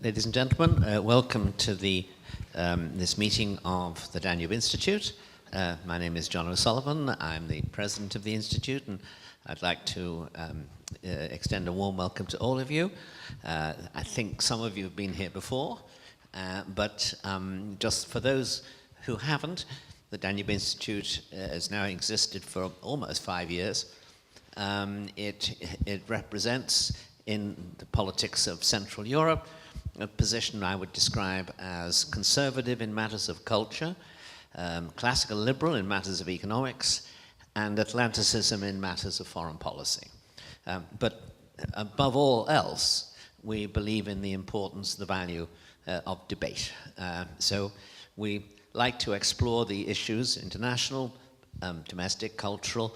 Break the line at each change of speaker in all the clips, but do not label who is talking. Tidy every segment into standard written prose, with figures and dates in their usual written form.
Ladies and gentlemen, welcome to this meeting of the Danube Institute. My name is John O'Sullivan. I'm the president of the Institute, and I'd like to extend a warm welcome to all of you. I think some of you have been here before, but just for those who haven't, the Danube Institute has now existed for almost 5 years. It represents in the politics of Central Europe a position I would describe as conservative in matters of culture, classical liberal in matters of economics, and Atlanticism in matters of foreign policy. But above all else, we believe in the importance, the value of debate. So we like to explore the issues, international, domestic, cultural,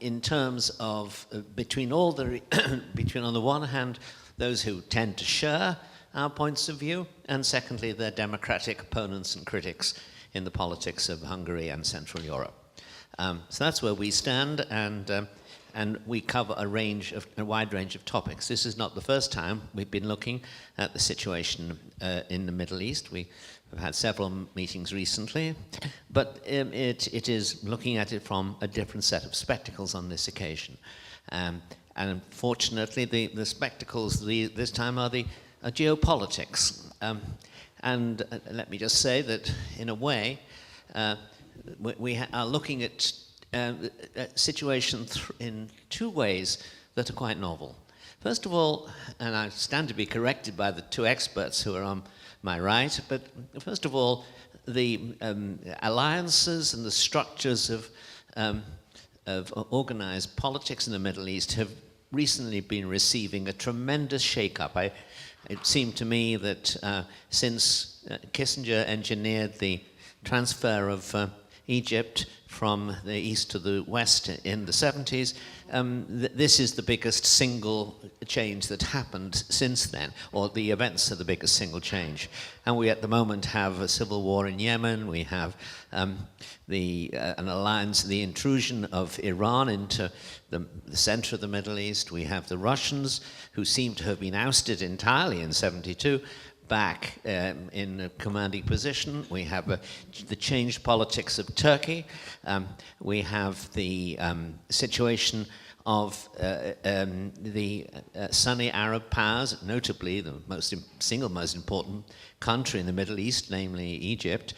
in terms of between on the one hand those who tend to share our points of view, and secondly the democratic opponents and critics in the politics of Hungary and Central Europe. So that's where we stand, and we cover a wide range of topics. This is not the first time we've been looking at the situation in the Middle East. We've had several meetings recently, but it is looking at it from a different set of spectacles on this occasion. And unfortunately, the spectacles this time are geopolitics. And let me just say that, in a way, we are looking at a situation in two ways that are quite novel. First of all, and I stand to be corrected by the two experts who are on my right, but first of all, the alliances and the structures of organized politics in the Middle East have recently been receiving a tremendous shake-up. It seemed to me that since Kissinger engineered the transfer of Egypt from the east to the west in the 70s, this is the biggest single change that happened since then, or the events are the biggest single change. And we at the moment have a civil war in Yemen, we have an alliance, the intrusion of Iran into the center of the Middle East, we have the Russians, who seem to have been ousted entirely in '72, back in a commanding position. We have the changed politics of Turkey. We have the situation of the Sunni Arab powers, notably the single most important country in the Middle East, namely Egypt,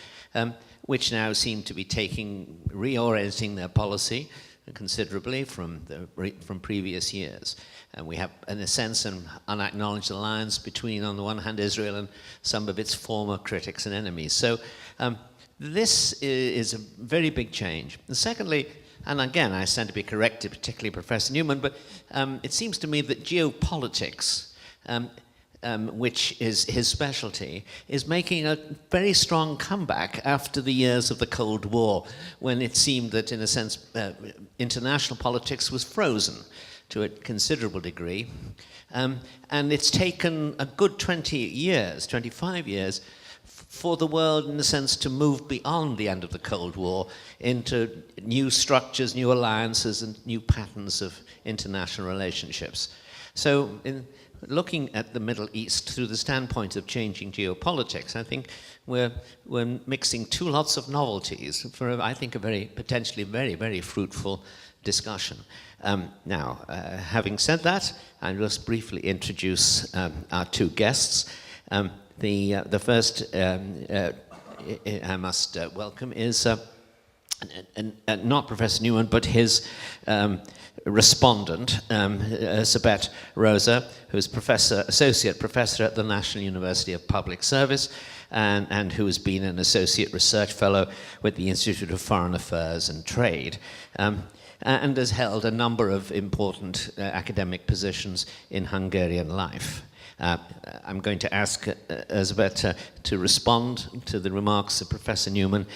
which now seem to be reorienting their policy considerably from previous years. And we have, in a sense, an unacknowledged alliance between, on the one hand, Israel and some of its former critics and enemies. So this is a very big change. And secondly, and again, I stand to be corrected, particularly Professor Newman, but it seems to me that geopolitics, which is his specialty, is making a very strong comeback after the years of the Cold War, when it seemed that, in a sense, international politics was frozen to a considerable degree. And it's taken a good 25 years, for the world, in a sense, to move beyond the end of the Cold War into new structures, new alliances, and new patterns of international relationships. So in looking at the Middle East through the standpoint of changing geopolitics, I think we're mixing two lots of novelties for, I think, a potentially very, very fruitful discussion. Now, having said that, I'll just briefly introduce our two guests. The first I must welcome is not Professor Newman, but his respondent, Sabet Rosa, who's associate professor at the National University of Public Service, and who has been an associate research fellow with the Institute of Foreign Affairs and Trade, and has held a number of important academic positions in Hungarian life. I'm going to ask Elizabeth to respond to the remarks of Professor Newman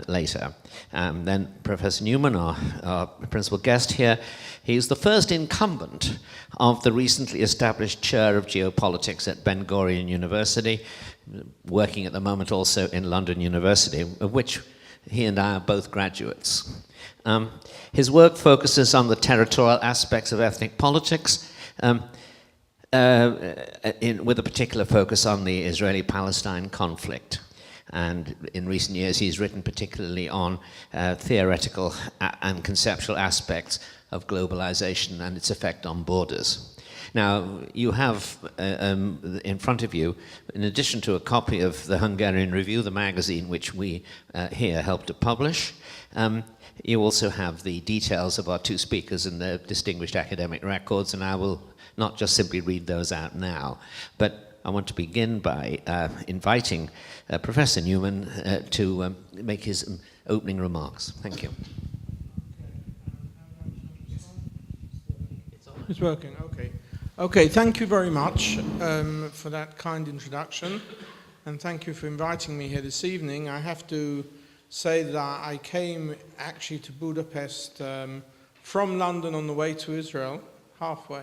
later. Then Professor Newman, our principal guest here, he's the first incumbent of the recently established chair of geopolitics at Ben Gurion University, working at the moment also in London University, of which he and I are both graduates. His work focuses on the territorial aspects of ethnic politics, with a particular focus on the Israeli-Palestine conflict. And in recent years, he's written particularly on theoretical and conceptual aspects of globalization and its effect on borders. Now, you have in front of you, in addition to a copy of the Hungarian Review, the magazine which we here helped to publish, you also have the details of our two speakers and their distinguished academic records, and I will not just simply read those out now, but I want to begin by inviting Professor Newman to make his opening remarks. Thank you.
It's working, okay. Okay, thank you very much for that kind introduction, and thank you for inviting me here this evening. I have to say that I came actually to Budapest from London on the way to Israel, halfway.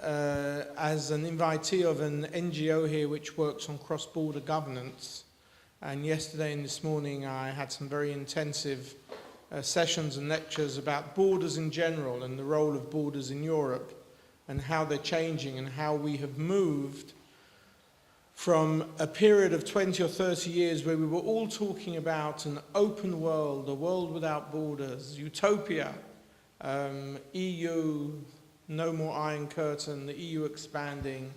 As an invitee of an NGO here which works on cross-border governance, and yesterday and this morning I had some very intensive sessions and lectures about borders in general and the role of borders in Europe and how they're changing and how we have moved from a period of 20 or 30 years where we were all talking about an open world, a world without borders, utopia, EU, no more Iron Curtain, the EU expanding,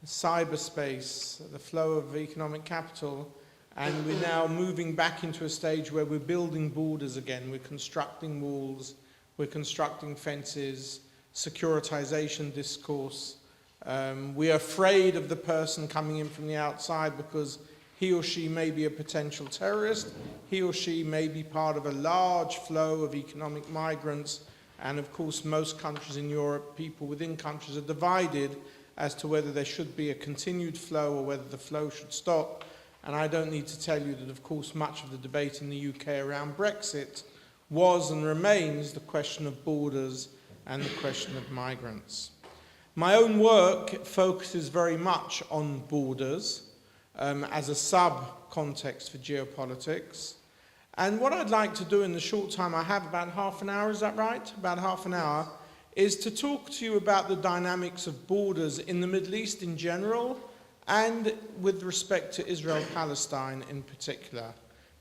cyberspace, the flow of economic capital, and we're now moving back into a stage where we're building borders again. We're constructing walls, we're constructing fences, securitization discourse. We're afraid of the person coming in from the outside because he or she may be a potential terrorist, he or she may be part of a large flow of economic migrants, and of course most countries in Europe, people within countries are divided as to whether there should be a continued flow or whether the flow should stop. And I don't need to tell you that, of course, much of the debate in the UK around Brexit was and remains the question of borders and the question of migrants. My own work focuses very much on borders as a sub-context for geopolitics. And what I'd like to do in the short time I have, about half an hour, is that right? About half an hour, is to talk to you about the dynamics of borders in the Middle East in general, and with respect to Israel-Palestine in particular.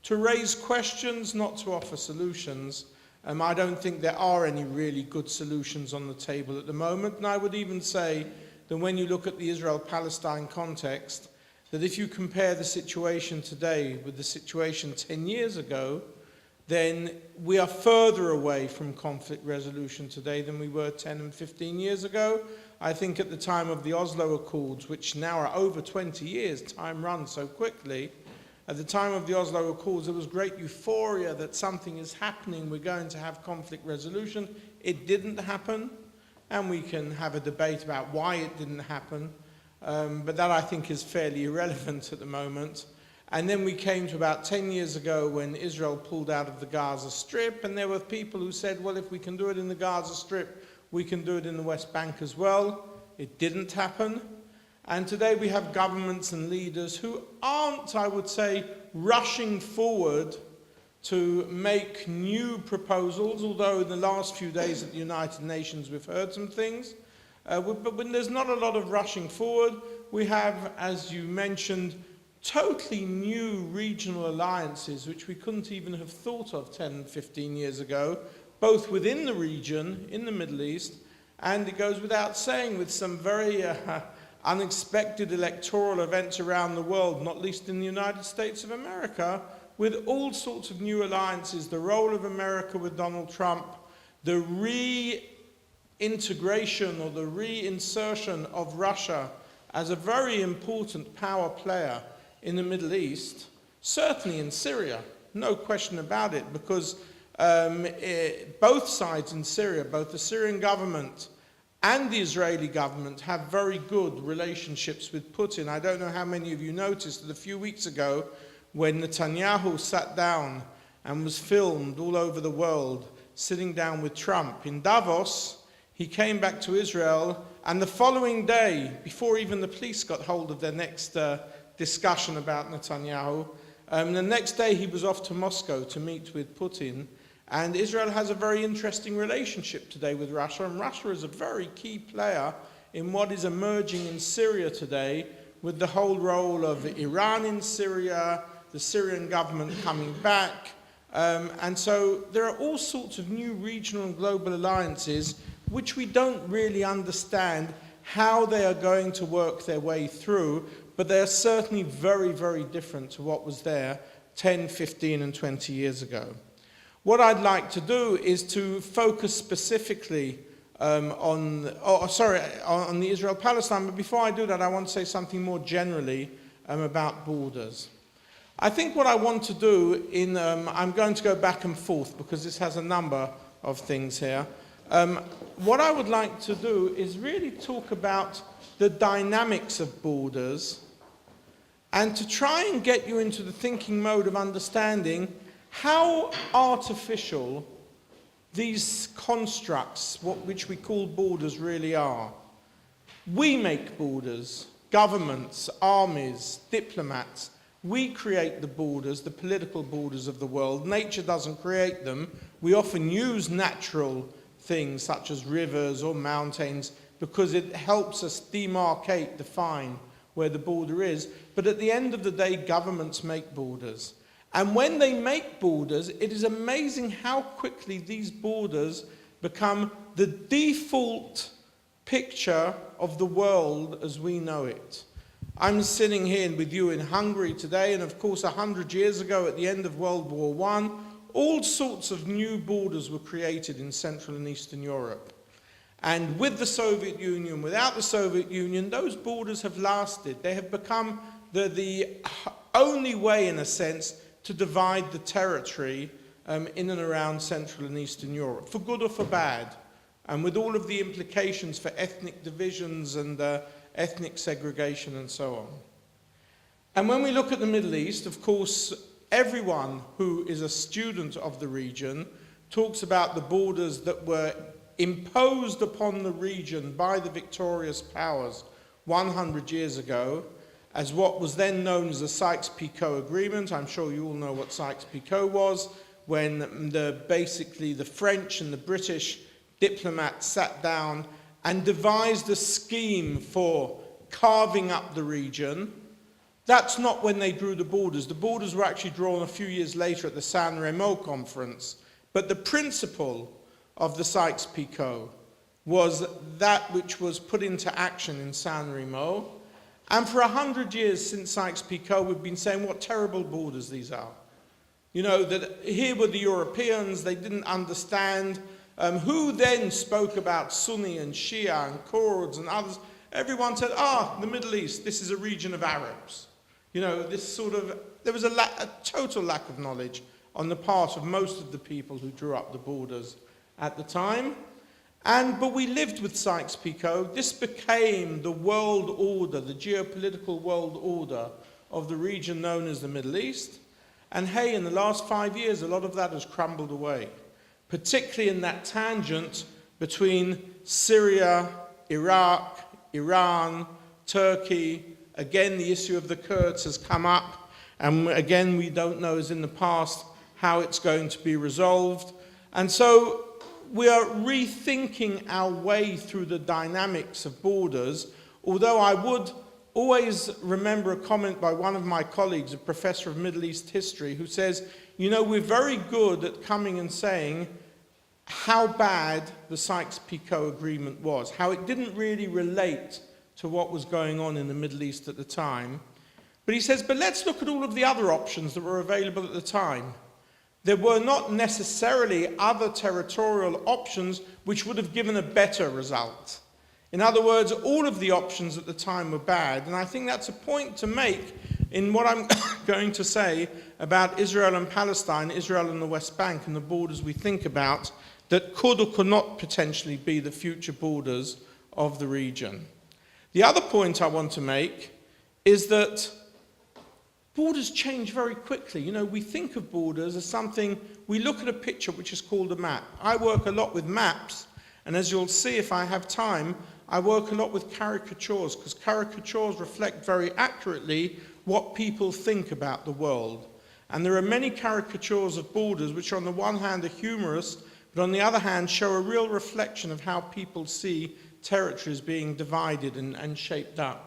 To raise questions, not to offer solutions. I don't think there are any really good solutions on the table at the moment, and I would even say that when you look at the Israel-Palestine context, that if you compare the situation today with the situation 10 years ago, then we are further away from conflict resolution today than we were 10 and 15 years ago. I think at the time of the Oslo Accords, which now are over 20 years, time runs so quickly, at the time of the Oslo Accords there was great euphoria that something is happening, we're going to have conflict resolution. It didn't happen, and we can have a debate about why it didn't happen, but that I think is fairly irrelevant at the moment. And then we came to about 10 years ago when Israel pulled out of the Gaza Strip, and there were people who said, well, if we can do it in the Gaza Strip, we can do it in the West Bank as well. It didn't happen. And today we have governments and leaders who aren't, I would say, rushing forward to make new proposals, although in the last few days at the United Nations we've heard some things. But when there's not a lot of rushing forward, we have, as you mentioned, totally new regional alliances which we couldn't even have thought of 10, 15 years ago, both within the region, in the Middle East, and it goes without saying with some very unexpected electoral events around the world, not least in the United States of America, with all sorts of new alliances, the role of America with Donald Trump, the reintegration or the reinsertion of Russia as a very important power player in the Middle East, certainly in Syria, no question about it, because both sides in Syria, both the Syrian government and the Israeli government, have very good relationships with Putin. I don't know how many of you noticed that a few weeks ago when Netanyahu sat down and was filmed all over the world sitting down with Trump in Davos, he came back to Israel, and the following day, before even the police got hold of their next discussion about Netanyahu, the next day he was off to Moscow to meet with Putin. And Israel has a very interesting relationship today with Russia, and Russia is a very key player in what is emerging in Syria today, with the whole role of Iran in Syria, the Syrian government coming back. And so there are all sorts of new regional and global alliances which we don't really understand how they are going to work their way through, but they are certainly very, very different to what was there 10, 15, and 20 years ago. What I'd like to do is to focus specifically on the Israel-Palestine, but before I do that, I want to say something more generally about borders. I think what I want to do I'm going to go back and forth because this has a number of things here. What I would like to do is really talk about the dynamics of borders and to try and get you into the thinking mode of understanding how artificial these constructs, which we call borders, really are. We make borders, governments, armies, diplomats. We create the borders, the political borders of the world. Nature doesn't create them. We often use natural things such as rivers or mountains because it helps us demarcate, define where the border is. But at the end of the day, governments make borders. And when they make borders, it is amazing how quickly these borders become the default picture of the world as we know it. I'm sitting here with you in Hungary today, and of course 100 years ago at the end of World War I, all sorts of new borders were created in Central and Eastern Europe. And with the Soviet Union, without the Soviet Union, those borders have lasted. They have become the only way, in a sense, to divide the territory in and around Central and Eastern Europe, for good or for bad, and with all of the implications for ethnic divisions and ethnic segregation and so on. And when we look at the Middle East, of course, everyone who is a student of the region talks about the borders that were imposed upon the region by the victorious powers 100 years ago, as what was then known as the Sykes-Picot Agreement. I'm sure you all know what Sykes-Picot was, when basically the French and the British diplomats sat down and devised a scheme for carving up the region. That's not when they drew the borders. The borders were actually drawn a few years later at the San Remo conference. But the principle of the Sykes-Picot was that which was put into action in San Remo. And for 100 years since Sykes-Picot, we've been saying what terrible borders these are. You know, that here were the Europeans, they didn't understand. Who then spoke about Sunni and Shia and Kurds and others? Everyone said, the Middle East, this is a region of Arabs. You know, there was a total lack of knowledge on the part of most of the people who drew up the borders at the time. But we lived with Sykes-Picot. This became the world order, the geopolitical world order of the region known as the Middle East. And hey, in the last 5 years, a lot of that has crumbled away, particularly in that tangent between Syria, Iraq, Iran, Turkey. Again, the issue of the Kurds has come up. And again, we don't know, as in the past, how it's going to be resolved. And so we are rethinking our way through the dynamics of borders, although I would always remember a comment by one of my colleagues, a professor of Middle East history, who says, you know, we're very good at coming and saying how bad the Sykes-Picot Agreement was, how it didn't really relate to what was going on in the Middle East at the time. But he says, but let's look at all of the other options that were available at the time. There were not necessarily other territorial options which would have given a better result. In other words, all of the options at the time were bad, and I think that's a point to make in what I'm going to say about Israel and Palestine, Israel and the West Bank, and the borders we think about that could or could not potentially be the future borders of the region. The other point I want to make is that borders change very quickly. You know, we think of borders as something, we look at a picture which is called a map. I work a lot with maps, and as you'll see if I have time, I work a lot with caricatures, because caricatures reflect very accurately what people think about the world. And there are many caricatures of borders which on the one hand are humorous, but on the other hand show a real reflection of how people see territories being divided and shaped up.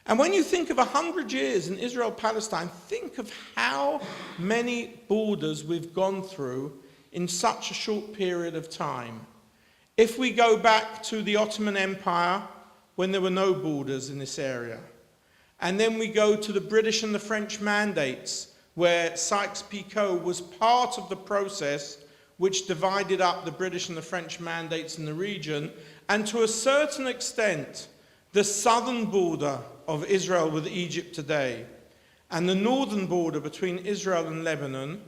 And when you think of 100 years in Israel-Palestine, think of how many borders we've gone through in such a short period of time. If we go back to the Ottoman Empire, when there were no borders in this area, and then we go to the British and the French mandates, where Sykes-Picot was part of the process which divided up the British and the French mandates in the region, and to a certain extent, the southern border of Israel with Egypt today, and the northern border between Israel and Lebanon,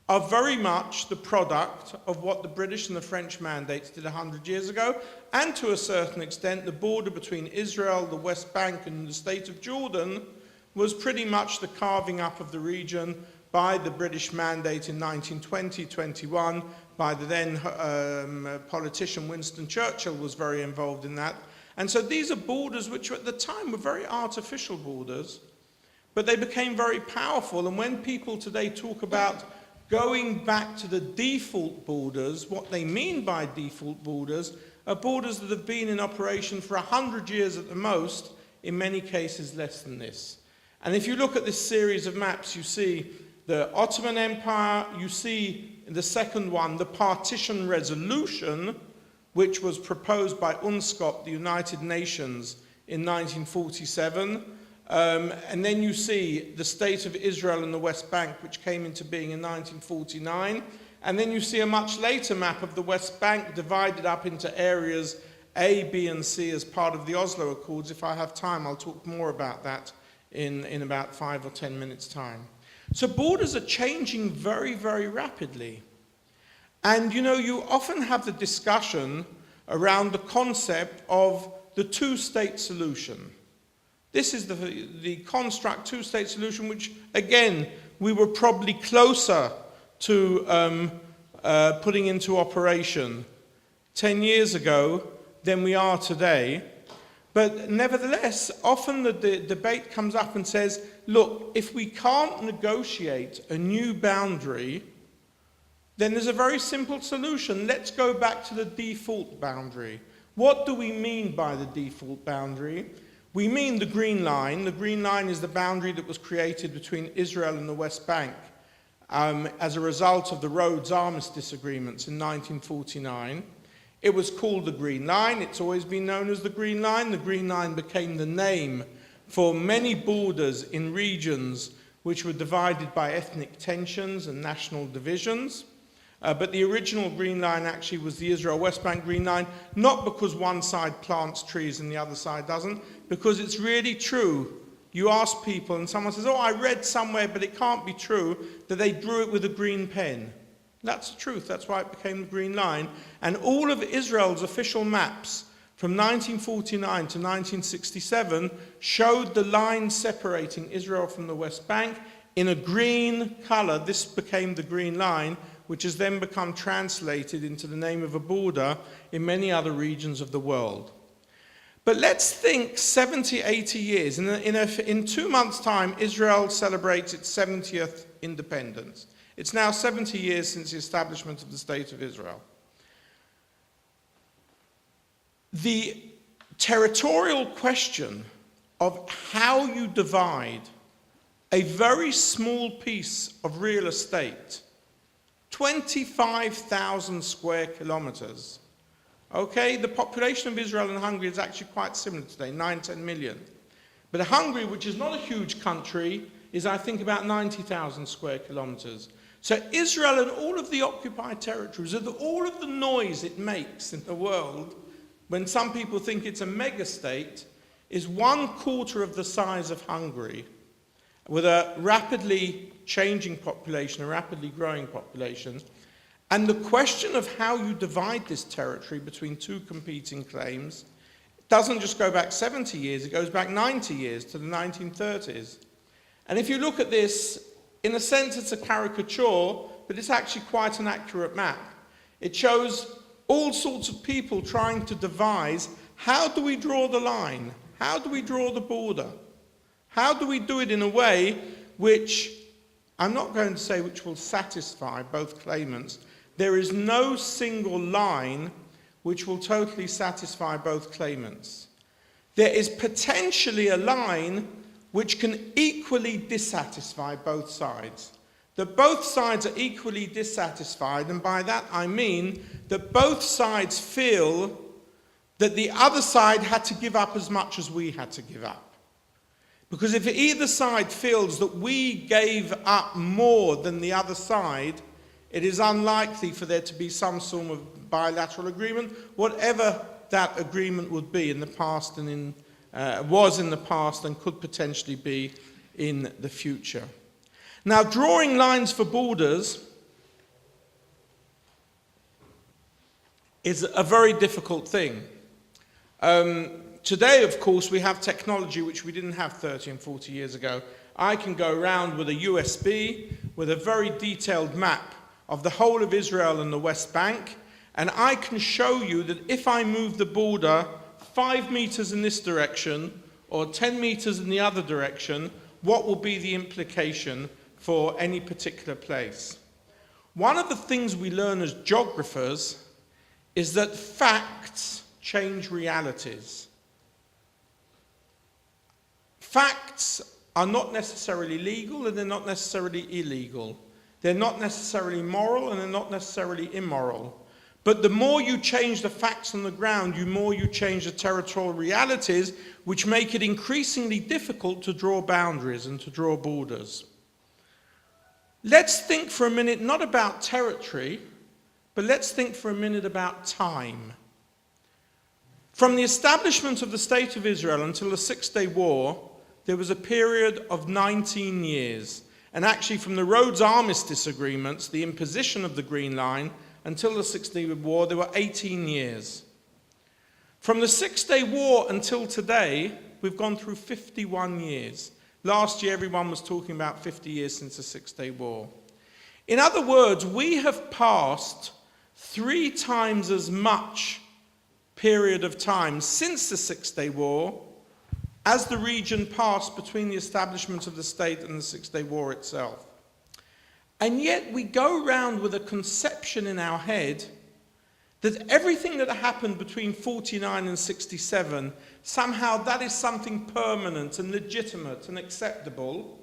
are very much the product of what the British and the French mandates did 100 years ago, and to a certain extent, the border between Israel, the West Bank, and the state of Jordan was pretty much the carving up of the region by the British mandate in 1920-21, by the then politician Winston Churchill was very involved in that. And so these are borders which at the time were very artificial borders, but they became very powerful. And when people today talk about going back to the default borders, what they mean by default borders are borders that have been in operation for 100 years at the most, in many cases less than this. And if you look at this series of maps, you see the Ottoman Empire, you see in the second one, the partition resolution, which was proposed by UNSCOP, the United Nations, in 1947. And then you see the state of Israel and the West Bank, which came into being in 1949. And then you see a much later map of the West Bank divided up into areas A, B, and C as part of the Oslo Accords. If I have time, I'll talk more about that in about 5 or 10 minutes' time. So borders are changing very, very rapidly. And you know, you often have the discussion around the concept of the two-state solution. This is the construct two-state solution, which, again, we were probably closer to putting into operation 10 years ago than we are today. But nevertheless, often the debate comes up and says, look, if we can't negotiate a new boundary, then there's a very simple solution. Let's go back to the default boundary. What do we mean by the default boundary? We mean the Green Line. The Green Line is the boundary that was created between Israel and the West Bank as a result of the Rhodes Armistice Agreements in 1949. It was called the Green Line. It's always been known as the Green Line. The Green Line became the name for many borders in regions which were divided by ethnic tensions and national divisions. But the original Green Line actually was the Israel-West Bank Green Line, not because one side plants trees and the other side doesn't, because it's really true. You ask people and someone says, oh, I read somewhere, but it can't be true, that they drew it with a green pen. That's the truth. That's why it became the Green Line. And all of Israel's official maps from 1949 to 1967 showed the line separating Israel from the West Bank in a green color. This became the Green Line, which has then become translated into the name of a border in many other regions of the world. But let's think 70, 80 years. In 2 months' time, Israel celebrates its 70th independence. It's now 70 years since the establishment of the State of Israel. The territorial question of how you divide a very small piece of real estate, 25,000 square kilometers. Okay, the population of Israel and Hungary is actually quite similar today, 9-10 million. But Hungary, which is not a huge country, is I think about 90,000 square kilometers. So Israel and all of the occupied territories, all of the noise it makes in the world, when some people think it's a mega-state, is 1/4 of the size of Hungary, with a rapidly changing population, a rapidly growing population. And the question of how you divide this territory between two competing claims doesn't just go back 70 years, it goes back 90 years to the 1930s. And if you look at this, in a sense it's a caricature, but it's actually quite an accurate map. It shows all sorts of people trying to devise, how do we draw the line? How do we draw the border? How do we do it in a way which I'm not going to say which will satisfy both claimants. There is no single line which will totally satisfy both claimants. There is potentially a line which can equally dissatisfy both sides. That both sides are equally dissatisfied, and by that I mean that both sides feel that the other side had to give up as much as we had to give up. Because if either side feels that we gave up more than the other side, it is unlikely for there to be some sort of bilateral agreement, whatever that agreement would be in the past and was in the past and could potentially be in the future. Now, drawing lines for borders is a very difficult thing. Today, of course, we have technology which we didn't have 30 and 40 years ago. I can go around with a USB with a very detailed map of the whole of Israel and the West Bank, and I can show you that if I move the border 5 meters in this direction or 10 meters in the other direction, what will be the implication for any particular place. One of the things we learn as geographers is that facts change realities. Facts are not necessarily legal and they're not necessarily illegal. They're not necessarily moral and they're not necessarily immoral. But the more you change the facts on the ground, the more you change the territorial realities, which make it increasingly difficult to draw boundaries and to draw borders. Let's think for a minute not about territory, but let's think for a minute about time. From the establishment of the State of Israel until the Six-Day War, there was a period of 19 years. And actually from the Rhodes Armistice agreements, the imposition of the Green Line, until the Six-Day War, there were 18 years. From the Six-Day War until today, we've gone through 51 years. Last year, everyone was talking about 50 years since the Six-Day War. In other words, we have passed 3 times as much period of time since the Six-Day War as the region passed between the establishment of the state and the Six-Day War itself. And yet we go around with a conception in our head that everything that happened between 49 and 67, somehow that is something permanent and legitimate and acceptable,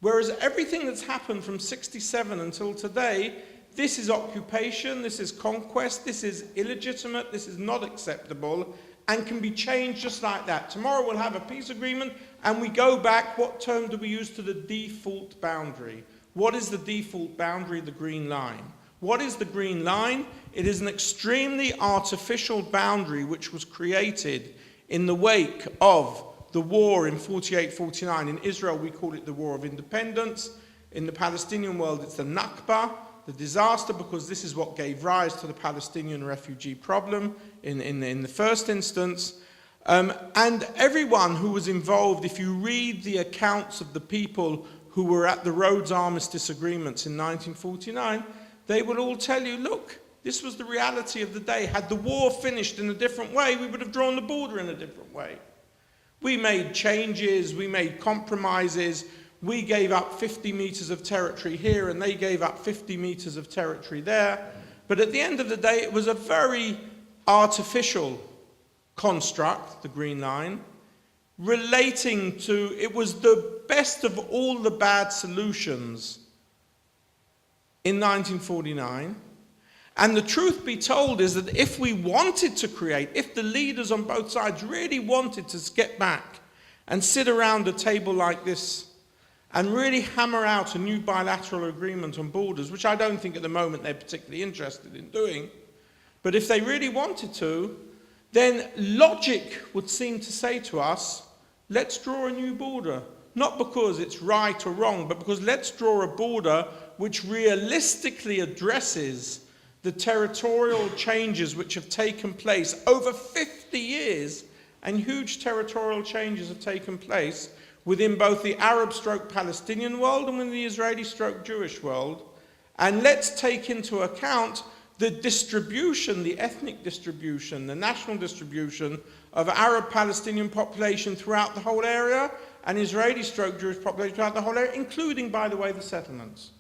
whereas everything that's happened from 67 until today, this is occupation, this is conquest, this is illegitimate, this is not acceptable, and can be changed just like that. Tomorrow we'll have a peace agreement, and we go back, what term do we use, to the default boundary? What is the default boundary? The Green Line. What is the Green Line? It is an extremely artificial boundary which was created in the wake of the war in 48-49. In Israel, we call it the War of Independence. In the Palestinian world, it's the Nakba, the disaster, because this is what gave rise to the Palestinian refugee problem in the first instance. And everyone who was involved, if you read the accounts of the people who were at the Rhodes Armistice agreements in 1949, they would all tell you, look, this was the reality of the day. Had the war finished in a different way, we would have drawn the border in a different way. We made changes, we made compromises, we gave up 50 meters of territory here and they gave up 50 meters of territory there. But at the end of the day, it was a very artificial construct, the Green Line, relating to, it was the best of all the bad solutions in 1949. And the truth be told is that if we wanted to create, if the leaders on both sides really wanted to get back and sit around a table like this and really hammer out a new bilateral agreement on borders, which I don't think at the moment they're particularly interested in doing, but if they really wanted to, then logic would seem to say to us, let's draw a new border. Not because it's right or wrong, but because let's draw a border which realistically addresses the territorial changes which have taken place over 50 years, and huge territorial changes have taken place within both the Arab/Palestinian world and within the Israeli/Jewish world. And let's take into account the distribution, the ethnic distribution, the national distribution of Arab-Palestinian population throughout the whole area, and Israeli-Jewish population throughout the whole area, including, by the way, the settlements.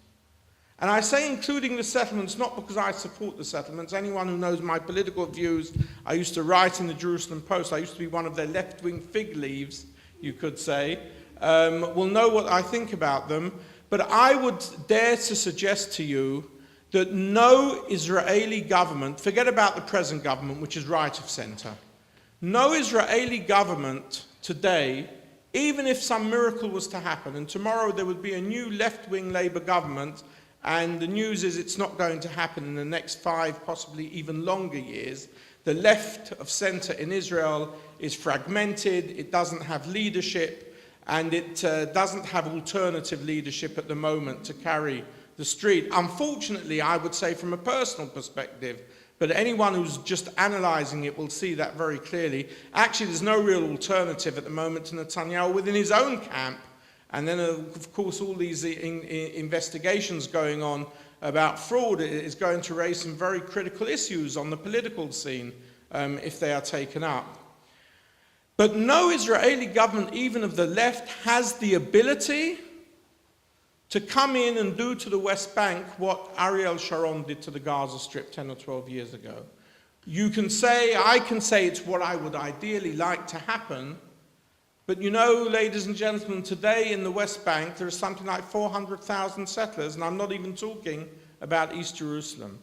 And I say including the settlements not because I support the settlements. Anyone who knows my political views, I used to write in the Jerusalem Post, I used to be one of their left-wing fig leaves, you could say, will know what I think about them. But I would dare to suggest to you that no Israeli government, forget about the present government, which is right of centre, no Israeli government today, even if some miracle was to happen, and tomorrow there would be a new left-wing Labour government, and the news is it's not going to happen in the next 5, possibly even longer years. The left of centre in Israel is fragmented, it doesn't have leadership, and it doesn't have alternative leadership at the moment to carry the street. Unfortunately, I would say from a personal perspective, but anyone who's just analysing it will see that very clearly. Actually, there's no real alternative at the moment to Netanyahu within his own camp. And then, of course, all these investigations going on about fraud is going to raise some very critical issues on the political scene if they are taken up. But no Israeli government, even of the left, has the ability to come in and do to the West Bank what Ariel Sharon did to the Gaza Strip 10 or 12 years ago. You can say, I can say it's what I would ideally like to happen, but you know, ladies and gentlemen, today in the West Bank there is something like 400,000 settlers, and I'm not even talking about East Jerusalem.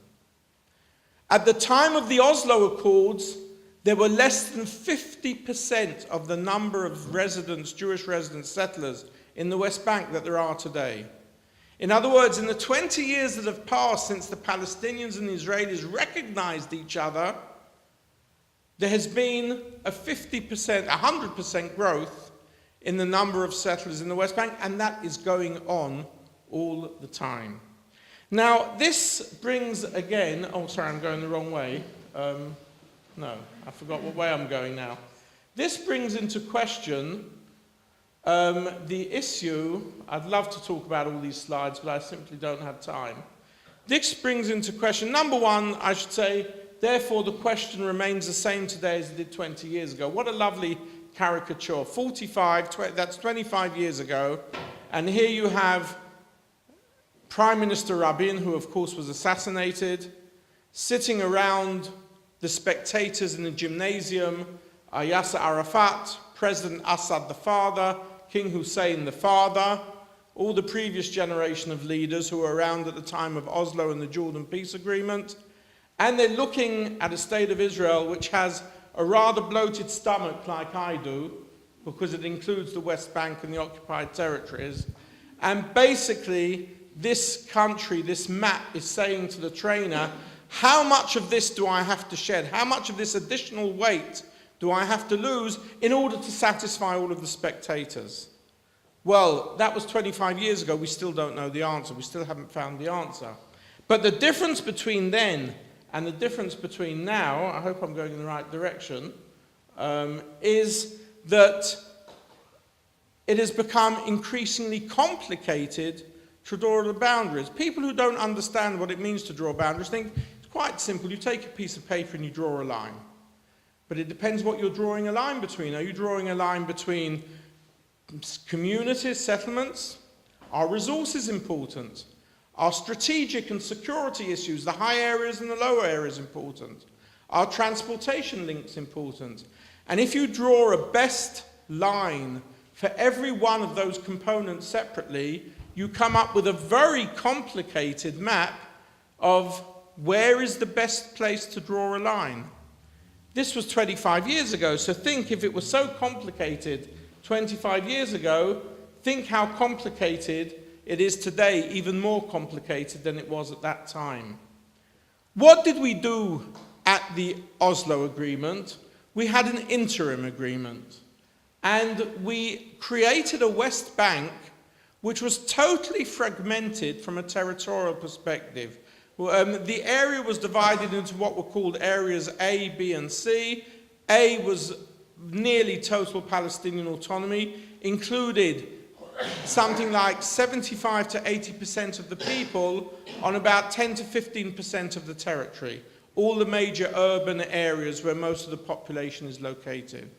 At the time of the Oslo Accords, there were less than 50% of the number of residents, Jewish residents, settlers in the West Bank that there are today. In other words, in the 20 years that have passed since the Palestinians and the Israelis recognized each other, there has been a 50%, 100% growth in the number of settlers in the West Bank, and that is going on all the time. Now, this brings again, oh, sorry, I'm going the wrong way. No, I forgot what way I'm going now. This brings into question the issue. I'd love to talk about all these slides, but I simply don't have time. This brings into question, number one, I should say, therefore the question remains the same today as it did 20 years ago. What a lovely caricature. 45, that's 25 years ago, and here you have Prime Minister Rabin, who of course was assassinated, sitting around the spectators in the gymnasium, Yasser Arafat, President Assad the father, King Hussein the father, all the previous generation of leaders who were around at the time of Oslo and the Jordan Peace Agreement, and they're looking at a state of Israel which has a rather bloated stomach like I do, because it includes the West Bank and the occupied territories, and basically this country, this map is saying to the trainer, how much of this do I have to shed? How much of this additional weight do I have to lose in order to satisfy all of the spectators? Well, that was 25 years ago. We still don't know the answer. We still haven't found the answer. But the difference between then and the difference between now, I hope I'm going in the right direction, is that it has become increasingly complicated to draw the boundaries. People who don't understand what it means to draw boundaries think it's quite simple. You take a piece of paper and you draw a line. But it depends what you're drawing a line between. Are you drawing a line between communities, settlements? Are resources important? Are strategic and security issues, the high areas and the low areas, important? Are transportation links important? And if you draw a best line for every one of those components separately, you come up with a very complicated map of where is the best place to draw a line. This was 25 years ago, so think if it was so complicated 25 years ago, think how complicated it is today, even more complicated than it was at that time. What did we do at the Oslo Agreement? We had an interim agreement, and we created a West Bank which was totally fragmented from a territorial perspective. The area was divided into what were called areas A, B, and C. A was nearly total Palestinian autonomy, included something like 75 to 80% of the people on about 10 to 15% of the territory, all the major urban areas where most of the population is located.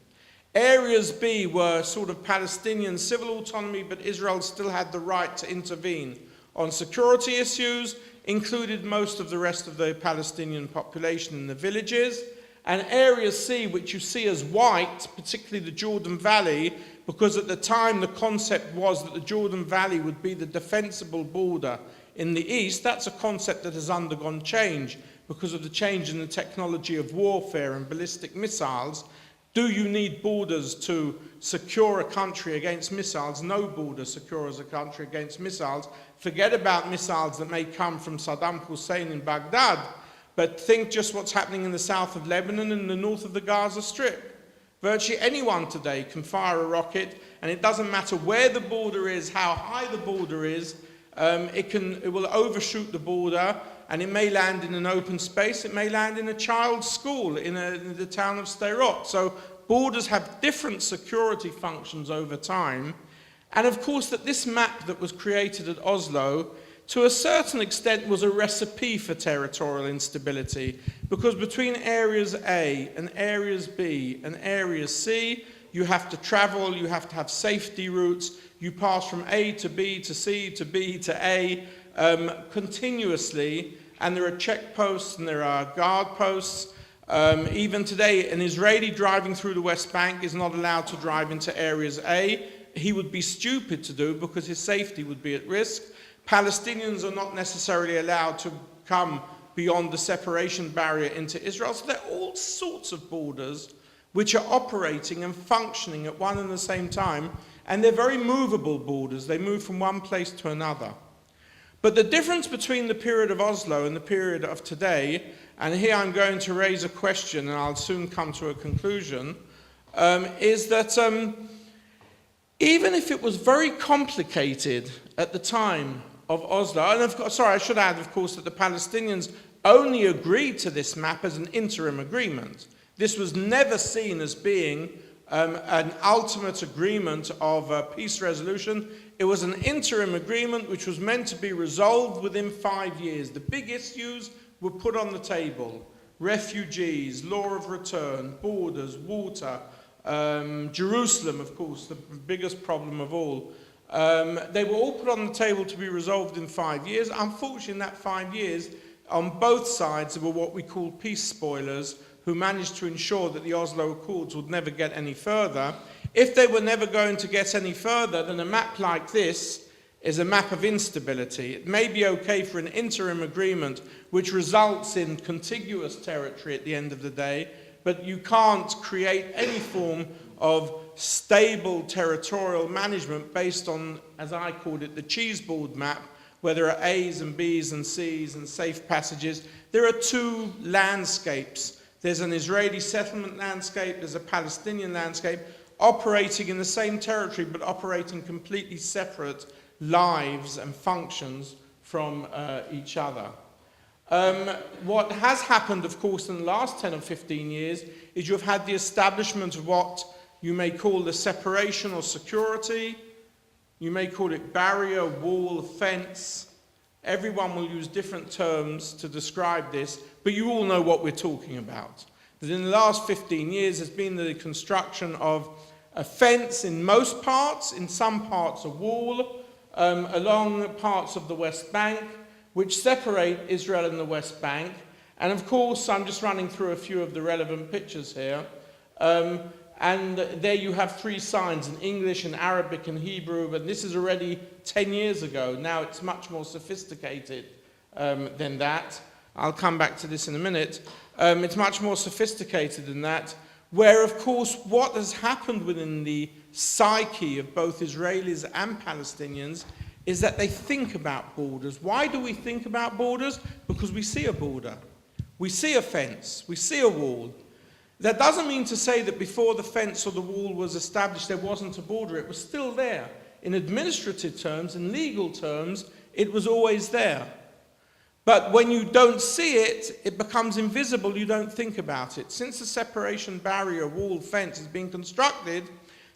Areas B were sort of Palestinian civil autonomy, but Israel still had the right to intervene on security issues, included most of the rest of the Palestinian population in the villages. And Area C, which you see as white, particularly the Jordan Valley, because at the time the concept was that the Jordan Valley would be the defensible border in the east. That's a concept that has undergone change because of the change in the technology of warfare and ballistic missiles. Do you need borders to secure a country against missiles? No border secures a country against missiles. Forget about missiles that may come from Saddam Hussein in Baghdad, but think just what's happening in the south of Lebanon and the north of the Gaza Strip. Virtually anyone today can fire a rocket, and it doesn't matter where the border is, how high the border is, it will overshoot the border, and it may land in an open space, it may land in a child's school in the town of Sderot. So borders have different security functions over time. And of course that this map that was created at Oslo, to a certain extent, was a recipe for territorial instability, because between areas A and areas B and areas C, you have to travel, you have to have safety routes, you pass from A to B to C to B to A continuously, and there are checkposts and there are guard posts. Even today, an Israeli driving through the West Bank is not allowed to drive into areas A. He would be stupid to do because his safety would be at risk. Palestinians are not necessarily allowed to come beyond the separation barrier into Israel. So there are all sorts of borders which are operating and functioning at one and the same time, and they're very movable borders. They move from one place to another. But the difference between the period of Oslo and the period of today, and here I'm going to raise a question and I'll soon come to a conclusion, is that even if it was very complicated at the time of Oslo, and I should add, of course, that the Palestinians only agreed to this map as an interim agreement. This was never seen as being an ultimate agreement of peace resolution. It was an interim agreement which was meant to be resolved within 5 years. The big issues were put on the table: refugees, law of return, borders, water, Jerusalem, of course, the biggest problem of all. They were all put on the table to be resolved in 5 years. Unfortunately, in that 5 years, on both sides, there were what we call peace spoilers who managed to ensure that the Oslo Accords would never get any further. If they were never going to get any further, then a map like this is a map of instability. It may be okay for an interim agreement which results in contiguous territory at the end of the day, but you can't create any form of stable territorial management based on, as I called it, the cheeseboard map, where there are A's and B's and C's and safe passages. There are two landscapes. There's an Israeli settlement landscape, there's a Palestinian landscape, operating in the same territory, but operating completely separate lives and functions from each other. What has happened, of course, in the last 10 or 15 years is you've had the establishment of what you may call the separation or security. You may call it barrier, wall, fence. Everyone will use different terms to describe this, but you all know what we're talking about. That in the last 15 years there's been the construction of a fence in most parts, in some parts a wall, along parts of the West Bank, which separate Israel and the West Bank. And of course, I'm just running through a few of the relevant pictures here. And there you have three signs in English and Arabic and Hebrew, but this is already 10 years ago. Now it's much more sophisticated than that. I'll come back to this in a minute. It's much more sophisticated than that, where of course what has happened within the psyche of both Israelis and Palestinians is that they think about borders. Why do we think about borders? Because we see a border. We see a fence. We see a wall. That doesn't mean to say that before the fence or the wall was established there wasn't a border. It was still there. In administrative terms, in legal terms, it was always there. But when you don't see it, it becomes invisible. You don't think about it. Since the separation barrier, wall, fence is being constructed,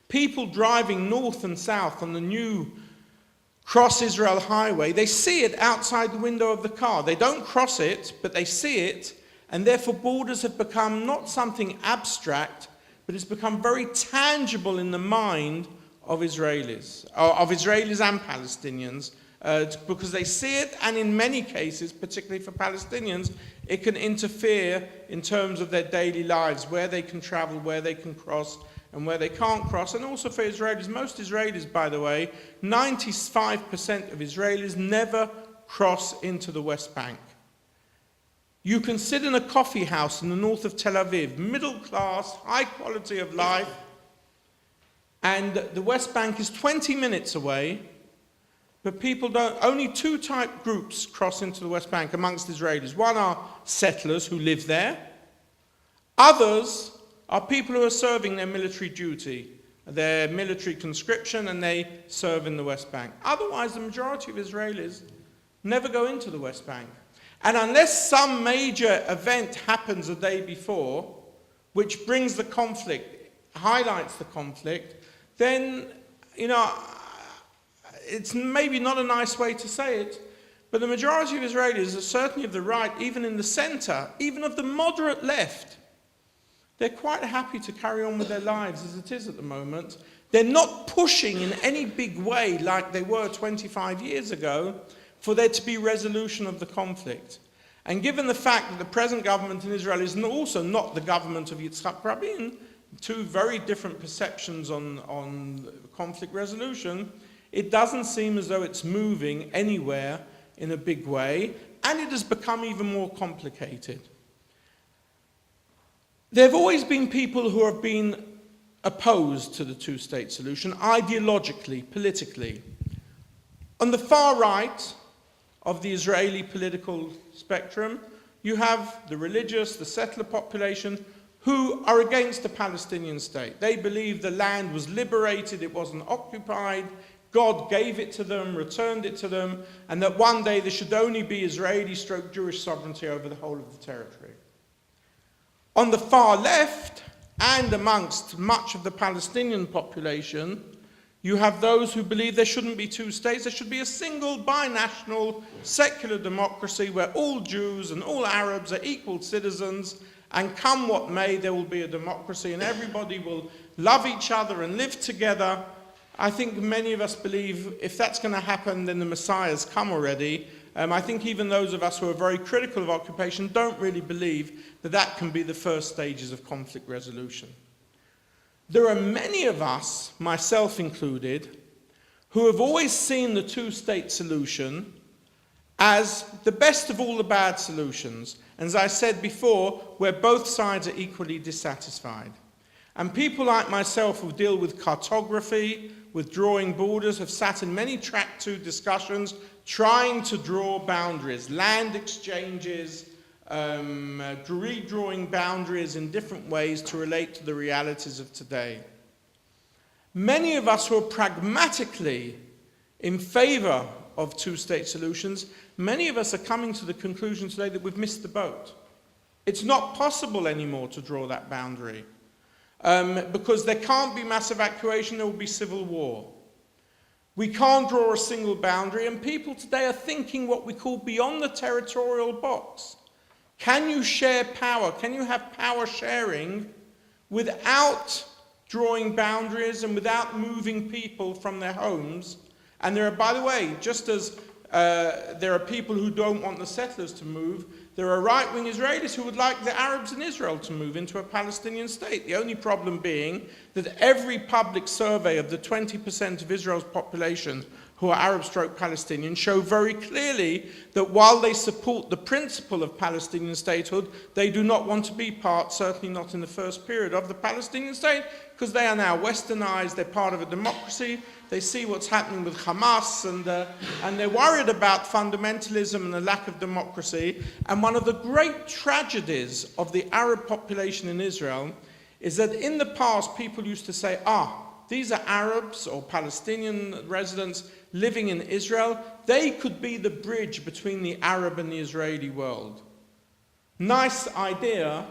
people driving north and south on the new Cross-Israel highway, they see it outside the window of the car. They don't cross it, but they see it. And therefore borders have become not something abstract, but it's become very tangible in the mind of Israelis and Palestinians, because they see it, and in many cases, particularly for Palestinians, it can interfere in terms of their daily lives, where they can travel, where they can cross, and where they can't cross. And also for Israelis, most Israelis, by the way, 95% of Israelis never cross into the West Bank. You can sit in a coffee house in the north of Tel Aviv, middle class, high quality of life, and the West Bank is 20 minutes away, but people don't, only two type groups cross into the West Bank amongst Israelis. One are settlers who live there. Others are people who are serving their military duty, their military conscription, and they serve in the West Bank. Otherwise, the majority of Israelis never go into the West Bank. And unless some major event happens a day before, which brings the conflict, highlights the conflict, then, it's maybe not a nice way to say it, but the majority of Israelis are certainly of the right, even in the center, even of the moderate left. They're quite happy to carry on with their lives as it is at the moment. They're not pushing in any big way like they were 25 years ago for there to be resolution of the conflict. And given the fact that the present government in Israel is also not the government of Yitzhak Rabin, two very different perceptions on conflict resolution, it doesn't seem as though it's moving anywhere in a big way, and it has become even more complicated. There have always been people who have been opposed to the two-state solution, ideologically, politically. On the far right of the Israeli political spectrum, you have the religious, the settler population, who are against the Palestinian state. They believe the land was liberated, it wasn't occupied, God gave it to them, returned it to them, and that one day there should only be Israeli/Jewish sovereignty over the whole of the territory. On the far left, and amongst much of the Palestinian population, you have those who believe there shouldn't be two states, there should be a single binational secular democracy where all Jews and all Arabs are equal citizens, and come what may, there will be a democracy and everybody will love each other and live together. I think many of us believe if that's going to happen, then the Messiah's come already. I think even those of us who are very critical of occupation don't really believe that that can be the first stages of conflict resolution. There are many of us, myself included, who have always seen the two-state solution as the best of all the bad solutions, and as I said before, where both sides are equally dissatisfied. And people like myself who deal with cartography, with drawing borders, have sat in many track 2 discussions trying to draw boundaries, land exchanges, redrawing boundaries in different ways to relate to the realities of today. Many of us who are pragmatically in favor of two-state solutions, many of us are coming to the conclusion today that we've missed the boat. It's not possible anymore to draw that boundary. Because there can't be mass evacuation, there will be civil war. We can't draw a single boundary, and people today are thinking what we call beyond the territorial box. Can you share power? Can you have power sharing without drawing boundaries and without moving people from their homes? And there are, by the way, just as there are people who don't want the settlers to move, there are right-wing Israelis who would like the Arabs in Israel to move into a Palestinian state. The only problem being that every public survey of the 20% of Israel's population who are Arab/Palestinian show very clearly that while they support the principle of Palestinian statehood, they do not want to be part, certainly not in the first period, of the Palestinian state, because they are now westernized, they're part of a democracy, they see what's happening with Hamas, and they're worried about fundamentalism and the lack of democracy. And one of the great tragedies of the Arab population in Israel is that in the past people used to say, these are Arabs or Palestinian residents living in Israel. They could be the bridge between the Arab and the Israeli world. Nice idea,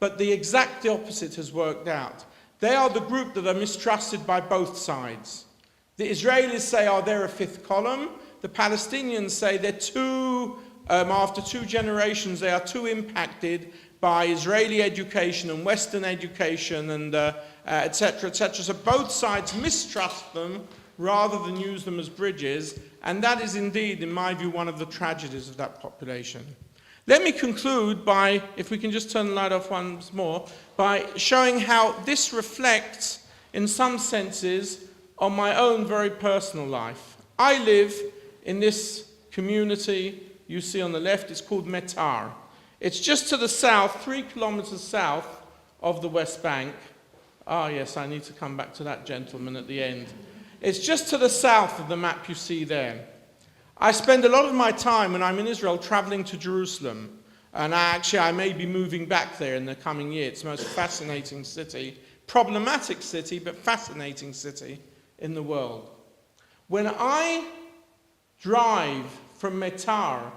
but the exact opposite has worked out. They are the group that are mistrusted by both sides. The Israelis say, they're a fifth column. The Palestinians say they're too after 2 generations, they are too impacted by Israeli education and Western education and etc., etc. So both sides mistrust them rather than use them as bridges, and that is indeed, in my view, one of the tragedies of that population. Let me conclude by, if we can just turn the light off once more, by showing how this reflects, in some senses, on my own very personal life. I live in this community you see on the left. It's called Metar. It's just to the south, 3 kilometers south of the West Bank. Ah, yes, I need to come back to that gentleman at the end. It's just to the south of the map you see there. I spend a lot of my time when I'm in Israel traveling to Jerusalem. And I may be moving back there in the coming year. It's the most fascinating city, problematic city, but fascinating city in the world. When I drive from Metar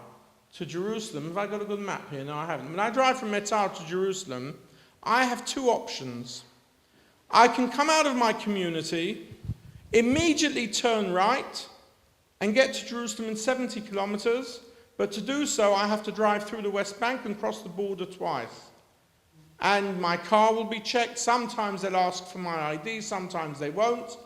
to Jerusalem, have I got a good map here? No, I haven't. When I drive from Metar to Jerusalem, I have 2 options. I can come out of my community, immediately turn right, and get to Jerusalem in 70 kilometers, but to do so I have to drive through the West Bank and cross the border twice. And my car will be checked. Sometimes they'll ask for my ID, sometimes they won't.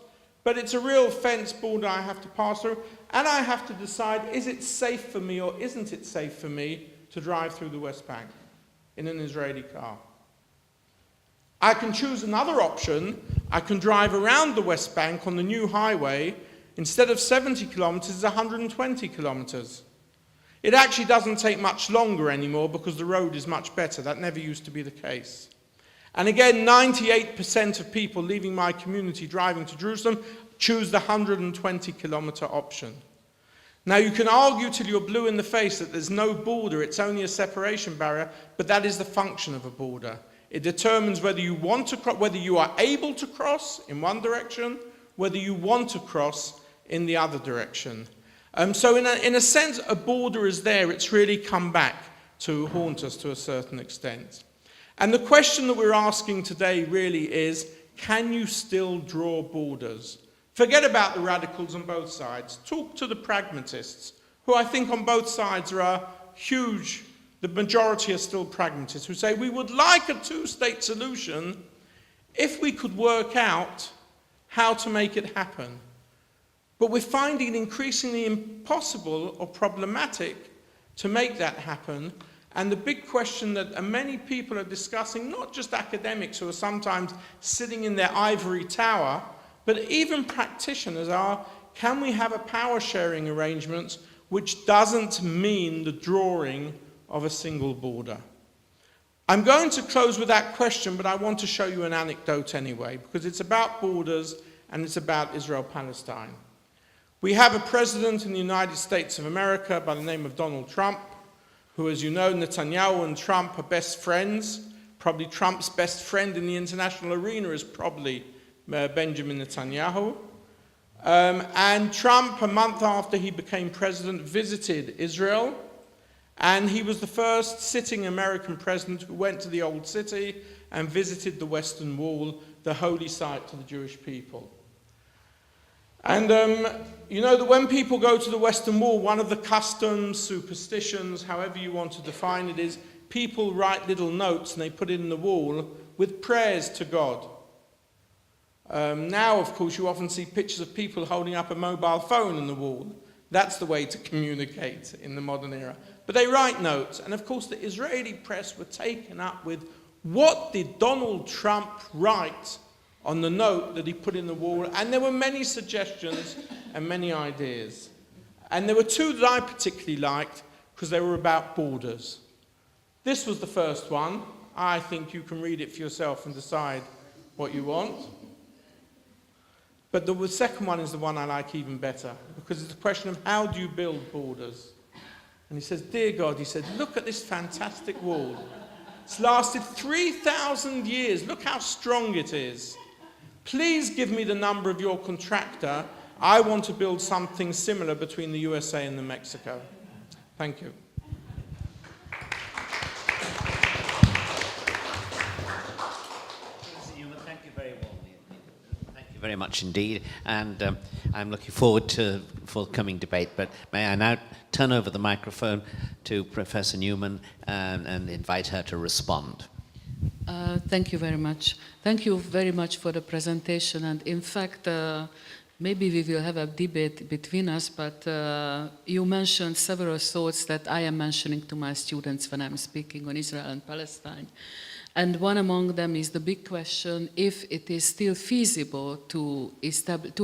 But it's a real fence border I have to pass through, and I have to decide, is it safe for me or isn't it safe for me to drive through the West Bank in an Israeli car? I can choose another option. I can drive around the West Bank on the new highway. Instead of 70 kilometers, it's 120 kilometers. It actually doesn't take much longer anymore because the road is much better. That never used to be the case. And again, 98% of people leaving my community driving to Jerusalem choose the 120-kilometer option. Now, you can argue till you're blue in the face that there's no border, it's only a separation barrier, but that is the function of a border. It determines whether you want to whether you are able to cross in one direction, whether you want to cross in the other direction. So in a sense, a border is there. It's really come back to haunt us to a certain extent. And the question that we're asking today really is, can you still draw borders? Forget about the radicals on both sides. Talk to the pragmatists, who I think on both sides are huge. The majority are still pragmatists, who say we would like a 2-state solution if we could work out how to make it happen. But we're finding it increasingly impossible or problematic to make that happen. And the big question that many people are discussing, not just academics who are sometimes sitting in their ivory tower, but even practitioners are, can we have a power sharing arrangement which doesn't mean the drawing of a single border? I'm going to close with that question, but I want to show you an anecdote anyway, because it's about borders and it's about Israel-Palestine. We have a president in the United States of America by the name of Donald Trump, who, as you know, Netanyahu and Trump are best friends. Probably Trump's best friend in the international arena is probably Benjamin Netanyahu. And Trump, a month after he became president, visited Israel. And he was the first sitting American president who went to the Old City and visited the Western Wall, the holy site to the Jewish people. And you know that when people go to the Western Wall, one of the customs, superstitions, however you want to define it, is people write little notes and they put it in the wall with prayers to God. Now, of course, you often see pictures of people holding up a mobile phone in the wall. That's the way to communicate in the modern era. But they write notes. And, of course, the Israeli press were taken up with, what did Donald Trump write on the note that he put in the wall? And there were many suggestions and many ideas. And there were 2 that I particularly liked because they were about borders. This was the first one. I think you can read it for yourself and decide what you want. But the second one is the one I like even better, because it's a question of how do you build borders? And he says, dear God, he said, look at this fantastic wall. It's lasted 3,000 years. Look how strong it is. Please give me the number of your contractor. I want to build something similar between the USA and Mexico. Thank you.
Thank you very warmly. Thank you very much indeed. And I'm looking forward to the forthcoming debate. But may I now turn over the microphone to Professor Newman and invite her to respond.
Thank you very much. Thank you very much for the presentation. And in fact, maybe we will have a debate between us, but you mentioned several thoughts that I am mentioning to my students when I'm speaking on Israel and Palestine. And one among them is the big question if it is still feasible to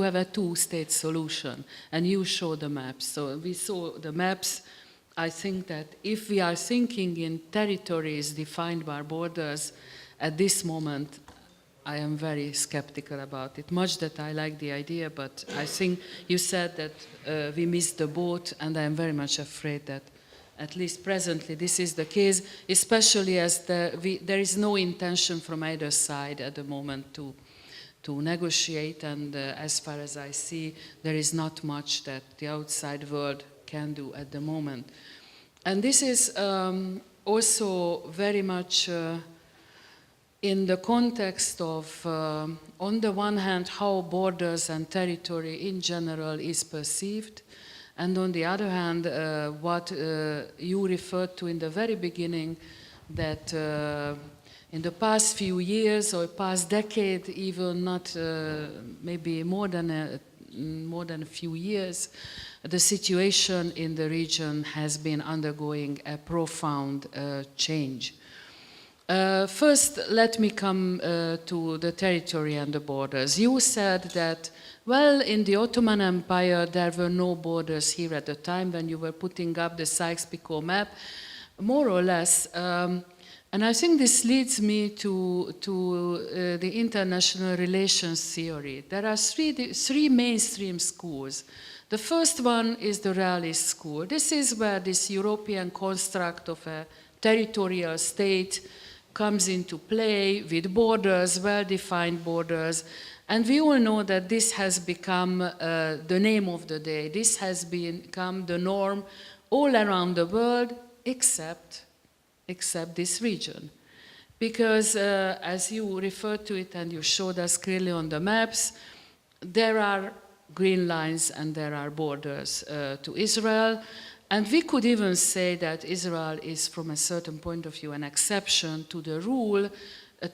have a two-state solution. And you show the maps. So we saw the maps. I think that if we are thinking in territories defined by borders, at this moment, I am very skeptical about it. Much that I like the idea, but I think you said that we missed the boat, and I am very much afraid that at least presently this is the case, especially as there is no intention from either side at the moment to negotiate, and as far as I see, there is not much that the outside world can do at the moment. And this is also very much in the context of, on the one hand, how borders and territory in general is perceived, and on the other hand, what you referred to in the very beginning, that in the past few years or past decade, even not maybe more than a few years, the situation in the region has been undergoing a profound change. First, let me come to the territory and the borders. You said that, well, in the Ottoman Empire, there were no borders here at the time when you were putting up the Sykes-Picot map, more or less. And I think this leads me to the international relations theory. There are three mainstream schools. The first one is the realist school. This is where this European construct of a territorial state comes into play with borders, well-defined borders. And we all know that this has become the name of the day. This has become the norm all around the world, except this region. Because as you referred to it and you showed us clearly on the maps, there are green lines and there are borders to Israel. And we could even say that Israel is, from a certain point of view, an exception to the rule,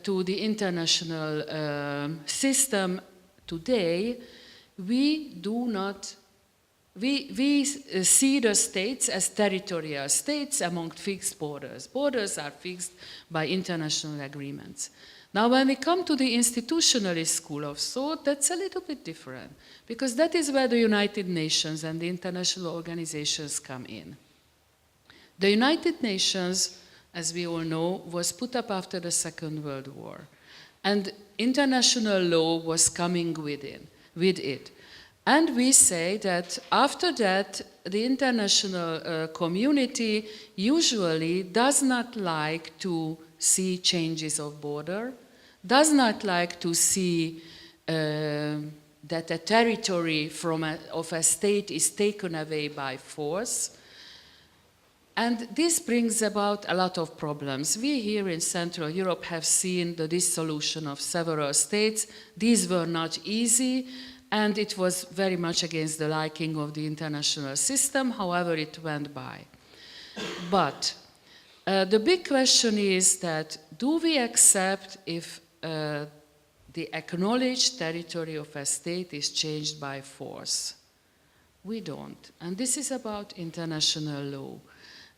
to the international system. Today, we see the states as territorial states among fixed borders. Borders are fixed by international agreements. Now, when we come to the institutionalist school of thought, that's a little bit different, because that is where the United Nations and the international organizations come in. The United Nations, as we all know, was put up after the Second World War, and international law was coming with it. And we say that after that, the international community usually does not like to see changes of border, does not like to see that a territory of a state is taken away by force. And this brings about a lot of problems. We here in Central Europe have seen the dissolution of several states. These were not easy, and it was very much against the liking of the international system. However, it went by. But the big question is that, do we accept if the acknowledged territory of a state is changed by force? We don't. And this is about international law.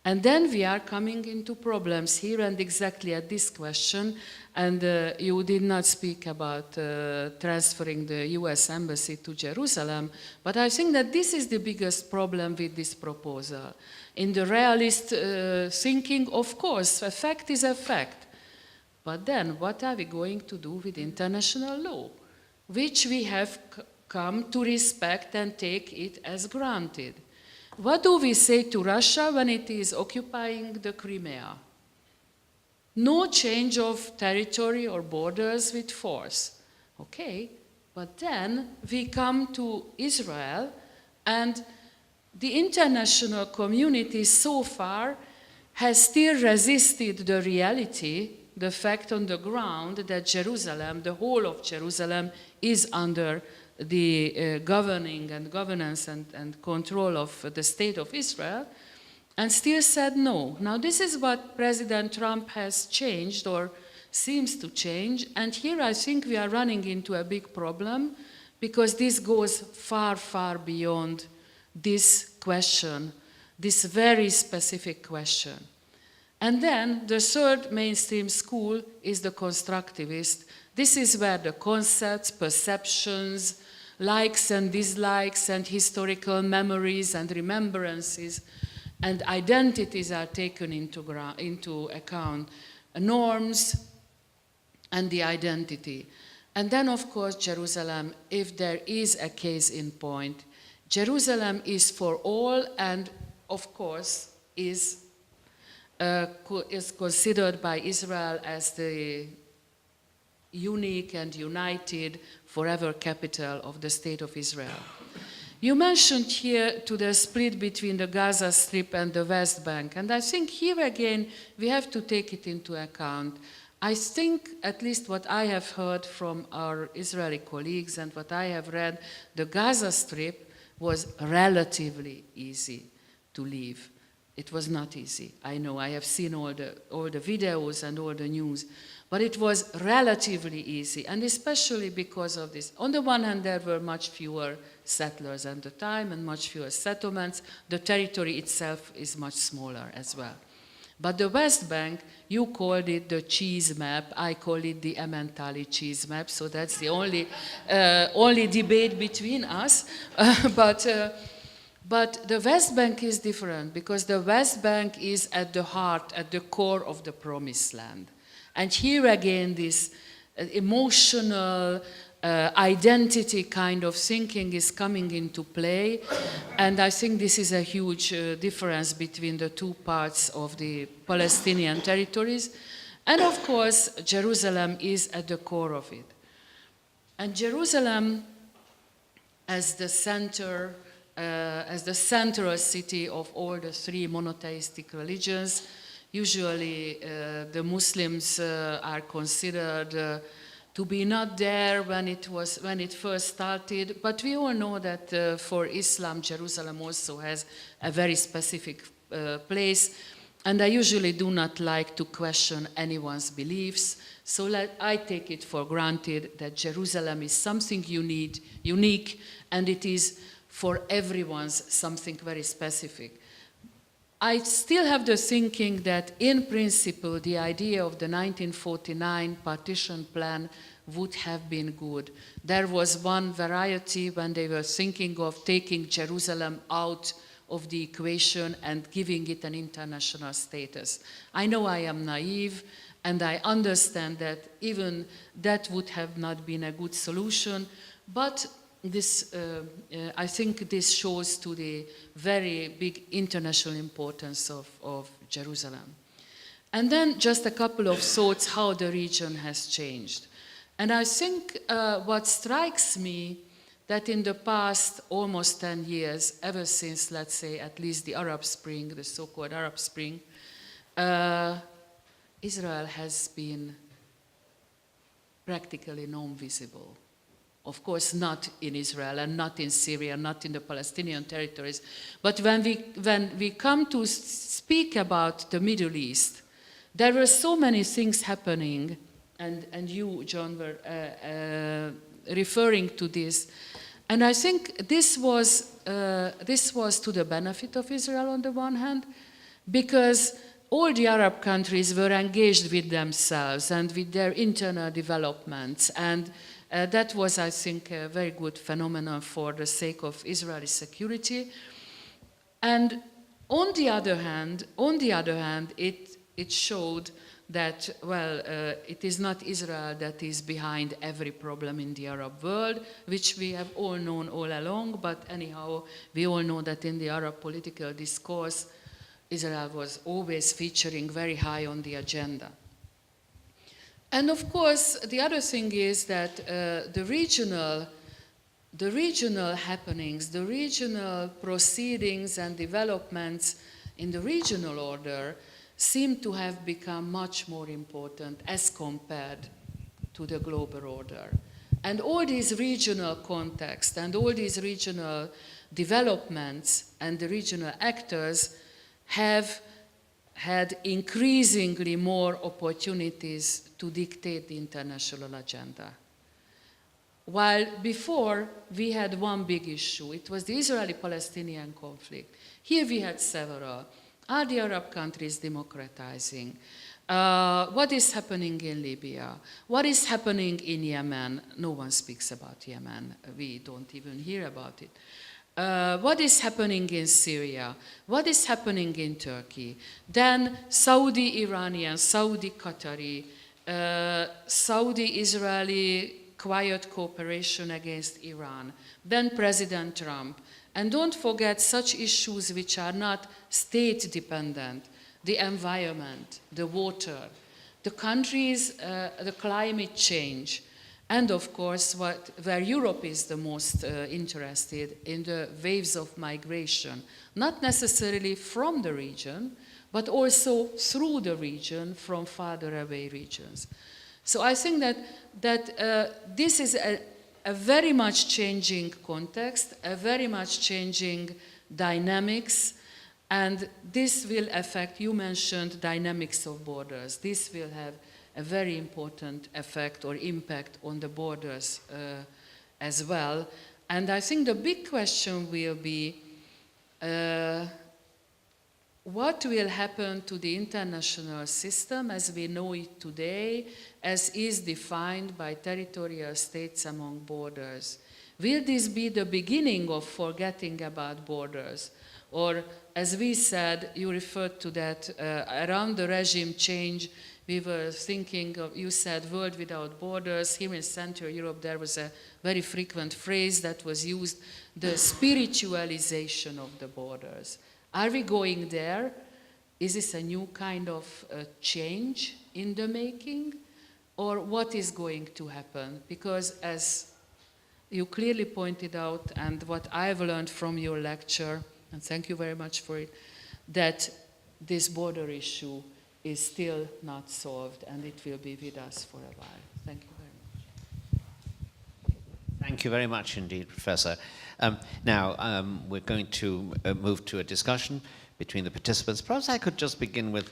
And then we are coming into problems here, and exactly at this question, and you did not speak about transferring the US embassy to Jerusalem, but I think that this is the biggest problem with this proposal. In the realist thinking, of course, a fact is a fact. But then what are we going to do with international law, which we have come to respect and take it as granted? What do we say to Russia when it is occupying the Crimea? No change of territory or borders with force. Okay, but then we come to Israel, and the international community so far has still resisted the reality, the fact on the ground that Jerusalem, the whole of Jerusalem, is under the governing and governance and control of the state of Israel. and still said no. Now this is what President Trump has changed or seems to change, and here I think we are running into a big problem because this goes far, far beyond this question, this very specific question. And then the third mainstream school is the constructivist. This is where the concepts, perceptions, likes and dislikes and historical memories and remembrances and identities are taken into account, norms and the identity. And then, of course, Jerusalem, if there is a case in point, Jerusalem is for all and, of course, is considered by Israel as the unique and united forever capital of the state of Israel. You mentioned here to the split between the Gaza Strip and the West Bank, and I think here again we have to take it into account. I think, at least what I have heard from our Israeli colleagues and what I have read, the Gaza Strip was relatively easy to leave. It was not easy. I know, I have seen all the videos and all the news, but it was relatively easy, and especially because of this. On the one hand, there were much fewer settlers at the time and much fewer settlements. The territory itself is much smaller as well. But the West Bank, you called it the cheese map, I call it the Emmentali cheese map, so that's the only debate between us. But the West Bank is different because the West Bank is at the heart, at the core of the Promised Land. And here again, this emotional identity kind of thinking is coming into play. And I think this is a huge difference between the two parts of the Palestinian territories. And of course, Jerusalem is at the core of it. And Jerusalem as the center, as the central city of all the three monotheistic religions. Usually the Muslims are considered to be not there when it first started, but we all know that for Islam, Jerusalem also has a very specific place, and I usually do not like to question anyone's beliefs, so I take it for granted that Jerusalem is something unique, and it is for everyone's something very specific. I still have the thinking that, in principle, the idea of the 1949 partition plan would have been good. There was one variety when they were thinking of taking Jerusalem out of the equation and giving it an international status. I know I am naive, and I understand that even that would have not been a good solution, but this, I think this shows to the very big international importance of Jerusalem. And then just a couple of thoughts how the region has changed. And I think what strikes me that in the past almost 10 years, ever since, let's say, at least the Arab Spring, the so-called Arab Spring, Israel has been practically non-visible. Of course, not in Israel and not in Syria, not in the Palestinian territories. But when we come to speak about the Middle East, there were so many things happening, and you, John, were referring to this. And I think this was to the benefit of Israel on the one hand, because all the Arab countries were engaged with themselves and with their internal developments, and that was, I think, a very good phenomenon for the sake of Israeli security. And on the other hand, it showed that, well, it is not Israel that is behind every problem in the Arab world, which we have all known all along, but anyhow, we all know that in the Arab political discourse, Israel was always featuring very high on the agenda. And of course, the other thing is that the regional happenings, the regional proceedings and developments in the regional order seem to have become much more important as compared to the global order. And all these regional contexts and all these regional developments and the regional actors have had increasingly more opportunities to dictate the international agenda. While before we had one big issue, it was the Israeli-Palestinian conflict. Here we had several. Are the Arab countries democratizing? What is happening in Libya? What is happening in Yemen? No one speaks about Yemen. We don't even hear about it. What is happening in Syria? What is happening in Turkey? Then Saudi-Iranian, Saudi-Qatari, Saudi-Israeli quiet cooperation against Iran. Then President Trump. And don't forget such issues which are not state-dependent, the environment, the water, the countries, the climate change, and of course where Europe is the most interested in the waves of migration, not necessarily from the region, but also through the region from farther away regions. So I think that this is a very much changing context, a very much changing dynamics, and this will affect, you mentioned dynamics of borders. This will have a very important effect or impact on the borders as well. And I think the big question will be, what will happen to the international system as we know it today, as is defined by territorial states among borders? Will this be the beginning of forgetting about borders? Or, as we said, you referred to that, around the regime change, we were thinking of, you said, world without borders. Here in Central Europe, there was a very frequent phrase that was used, the spiritualization of the borders. Are we going there? Is this a new kind of change in the making? Or what is going to happen? Because as you clearly pointed out, and what I've learned from your lecture, and thank you very much for it, that this border issue is still not solved, and it will be with us for a while. Thank you very much.
Thank you very much indeed, Professor. Now, we're going to move to a discussion between the participants. Perhaps I could just begin with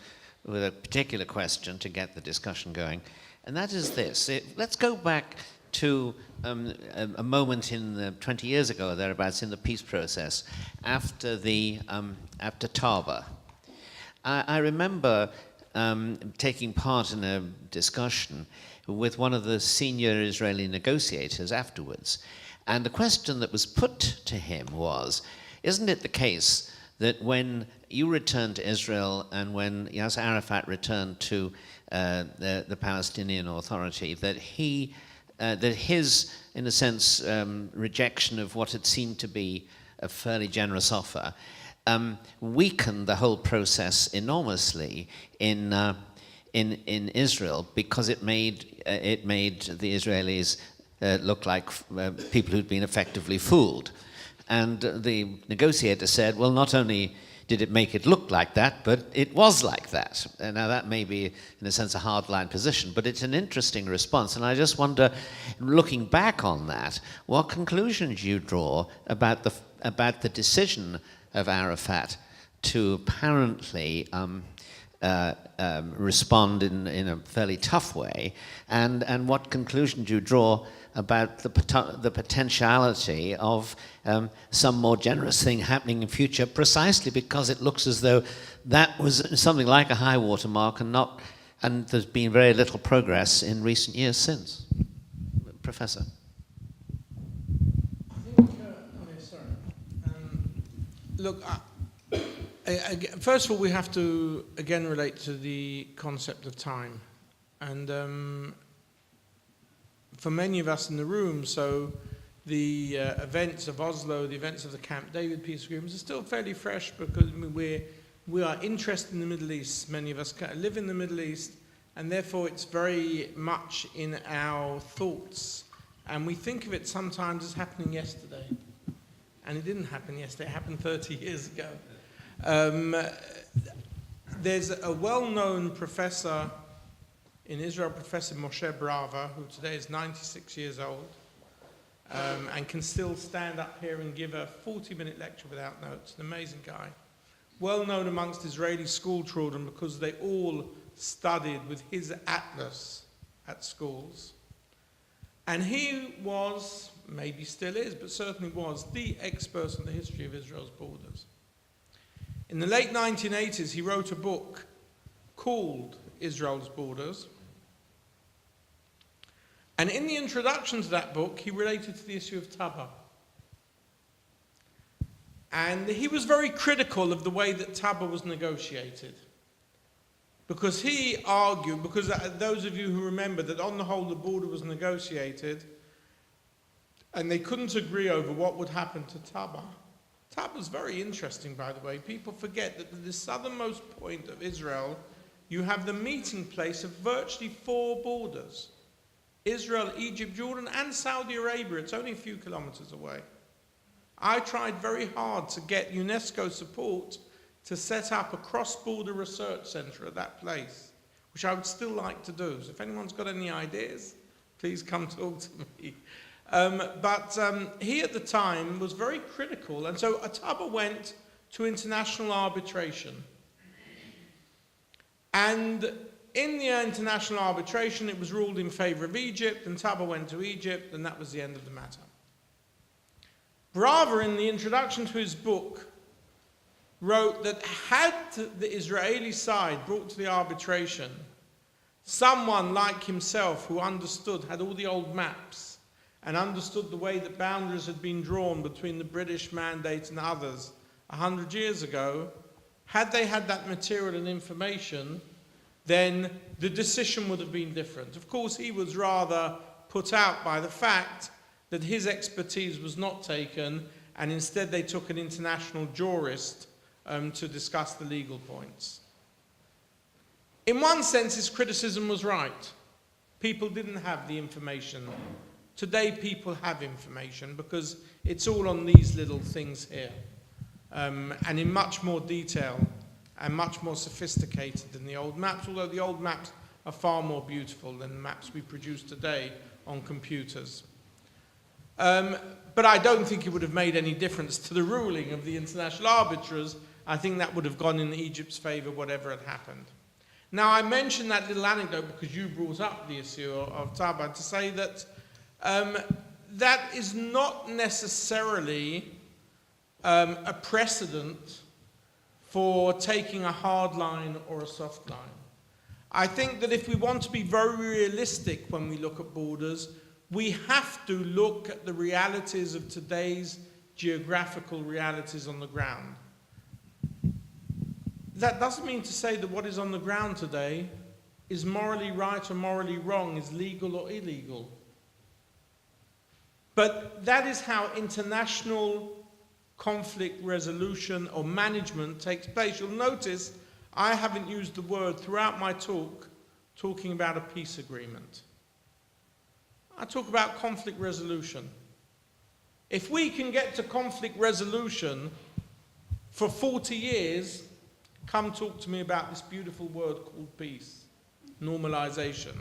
a particular question to get the discussion going, and that is this. Let's go back to a moment in 20 years ago, or thereabouts, in the peace process after Taba. I remember taking part in a discussion with one of the senior Israeli negotiators afterwards. And the question that was put to him was, isn't it the case that when you returned to Israel and when Yasser Arafat returned to the Palestinian Authority, that his, in a sense, rejection of what had seemed to be a fairly generous offer weakened the whole process enormously in Israel, because it made the Israelis look like people who'd been effectively fooled. And the negotiator said, well, not only did it make it look like that, but it was like that. And now that may be, in a sense, a hardline position, but it's an interesting response. And I just wonder, looking back on that, what conclusions you draw about the decision of Arafat to apparently respond in a fairly tough way, and what conclusion do you draw about the potentiality of some more generous thing happening in future, precisely because it looks as though that was something like a high water mark, and there's been very little progress in recent years since. Professor.
Look, first of all, we have to again relate to the concept of time. And for many of us in the room, so the events of Oslo, the events of the Camp David peace agreements are still fairly fresh, because we are interested in the Middle East. Many of us live in the Middle East, and therefore it's very much in our thoughts. And we think of it sometimes as happening yesterday. And it didn't happen yesterday, it happened 30 years ago. There's a well-known professor in Israel, Professor Moshe Brava, who today is 96 years old, and can still stand up here and give a 40-minute lecture without notes, an amazing guy, well known amongst Israeli school children because they all studied with his atlas at schools. And he was, maybe still is, but certainly was, the expert on the history of Israel's borders. In the late 1980s, he wrote a book called Israel's Borders. And in the introduction to that book, he related to the issue of Taba. And he was very critical of the way that Taba was negotiated. Because he argued, because those of you who remember that on the whole the border was negotiated, and they couldn't agree over what would happen to Taba. Taba's very interesting, by the way. People forget that at the southernmost point of Israel, you have the meeting place of virtually 4 borders. Israel, Egypt, Jordan, and Saudi Arabia. It's only a few kilometers away. I tried very hard to get UNESCO support to set up a cross-border research center at that place, which I would still like to do. So if anyone's got any ideas, please come talk to me. But he at the time was very critical, and so Taba went to international arbitration. And in the international arbitration, it was ruled in favor of Egypt, and Taba went to Egypt, and that was the end of the matter. Brava, in the introduction to his book, wrote that had the Israeli side brought to the arbitration someone like himself who understood, had all the old maps, and understood the way that boundaries had been drawn between the British mandate and others 100 years ago, had they had that material and information, then the decision would have been different. Of course, he was rather put out by the fact that his expertise was not taken, and instead they took an international jurist to discuss the legal points. In one sense, his criticism was right. People didn't have the information. Today, people have information because it's all on these little things here, and in much more detail and much more sophisticated than the old maps, although the old maps are far more beautiful than the maps we produce today on computers. But I don't think it would have made any difference to the ruling of the international arbiters. I think that would have gone in Egypt's favor, whatever had happened. Now, I mentioned that little anecdote because you brought up the issue of Taba to say that that is not necessarily a precedent for taking a hard line or a soft line. I think that if we want to be very realistic when we look at borders, we have to look at the realities of today's geographical realities on the ground. That doesn't mean to say that what is on the ground today is morally right or morally wrong, is legal or illegal. But that is how international conflict resolution or management takes place. You'll notice I haven't used the word throughout my talk talking about a peace agreement. I talk about conflict resolution. If we can get to conflict resolution for 40 years, come talk to me about this beautiful word called peace, normalization.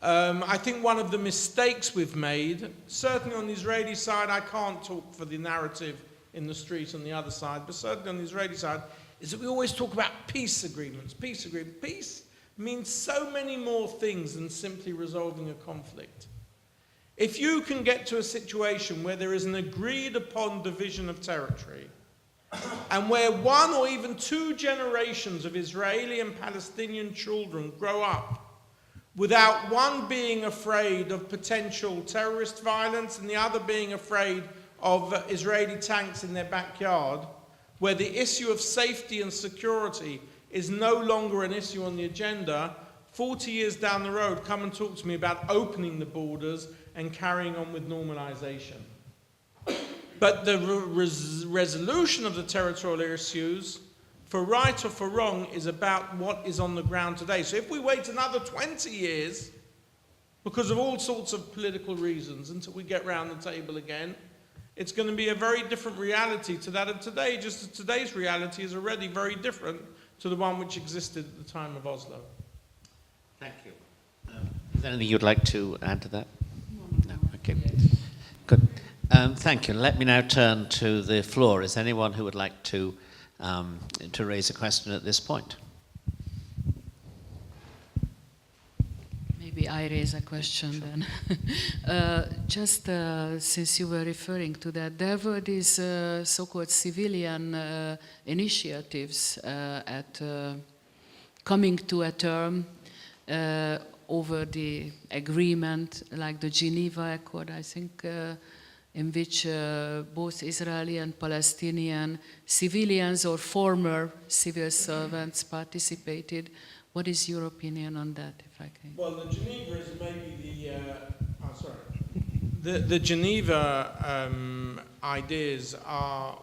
I think one of the mistakes we've made, certainly on the Israeli side, I can't talk for the narrative in the street on the other side, but certainly on the Israeli side, is that we always talk about peace agreements, peace agreements. Peace means so many more things than simply resolving a conflict. If you can get to a situation where there is an agreed upon division of territory, and where 1 or even 2 generations of Israeli and Palestinian children grow up without one being afraid of potential terrorist violence and the other being afraid of Israeli tanks in their backyard, where the issue of safety and security is no longer an issue on the agenda, 40 years down the road, come and talk to me about opening the borders and carrying on with normalization. But the resolution of the territorial issues, for right or for wrong, is about what is on the ground today. So if we wait another 20 years, because of all sorts of political reasons, until we get round the table again, it's going to be a very different reality to that of today, just as today's reality is already very different to the one which existed at the time of Oslo.
Thank you. Is there anything you'd like to add to that? No. Okay. Good. Thank you. Let me now turn to the floor. Is anyone who would like to to raise a question at this point.
Maybe I raise a question then. Just since you were referring to that, there were these so-called civilian initiatives at coming to a term over the agreement, like the Geneva Accord, I think, in which both Israeli and Palestinian civilians or former civil servants participated. What is your opinion on that, if I can?
Well, the Geneva is maybe the Geneva ideas are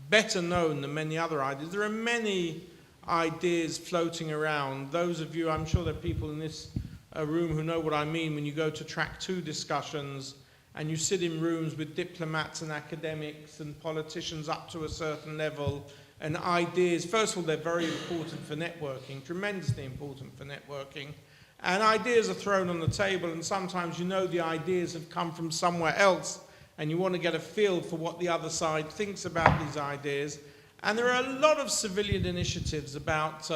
better known than many other ideas. There are many ideas floating around. Those of you, I'm sure there are people in this room who know what I mean when you go to track 2 discussions and you sit in rooms with diplomats and academics and politicians up to a certain level, and ideas, first of all, they're very important for networking, tremendously important for networking, and ideas are thrown on the table, and sometimes you know the ideas have come from somewhere else and you want to get a feel for what the other side thinks about these ideas. And there are a lot of civilian initiatives about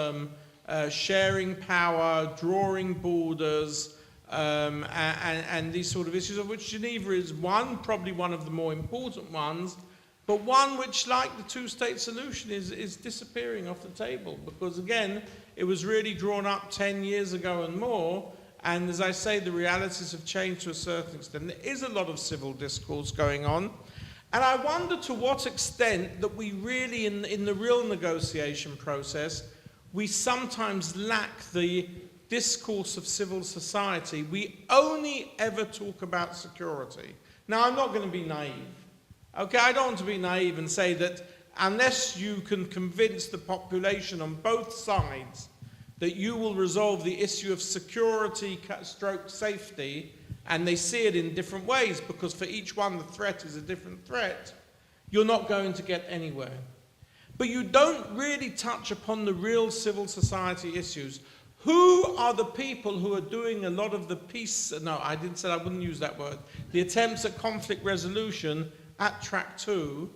sharing power, drawing borders, and these sort of issues, of which Geneva is one, probably one of the more important ones, but one which, like the two-state solution, is disappearing off the table, because again, it was really drawn up 10 years ago and more, and as I say, the realities have changed to a certain extent. There is a lot of civil discourse going on, and I wonder to what extent that we really, in the real negotiation process, we sometimes lack the discourse of civil society. We only ever talk about security. Now, I'm not going to be naive. Okay, I don't want to be naive and say that unless you can convince the population on both sides that you will resolve the issue of security stroke safety, and they see it in different ways, because for each one the threat is a different threat, you're not going to get anywhere. But you don't really touch upon the real civil society issues. Who are the people who are doing a lot of the peace, no, I didn't say, I wouldn't use that word, the attempts at conflict resolution at track 2?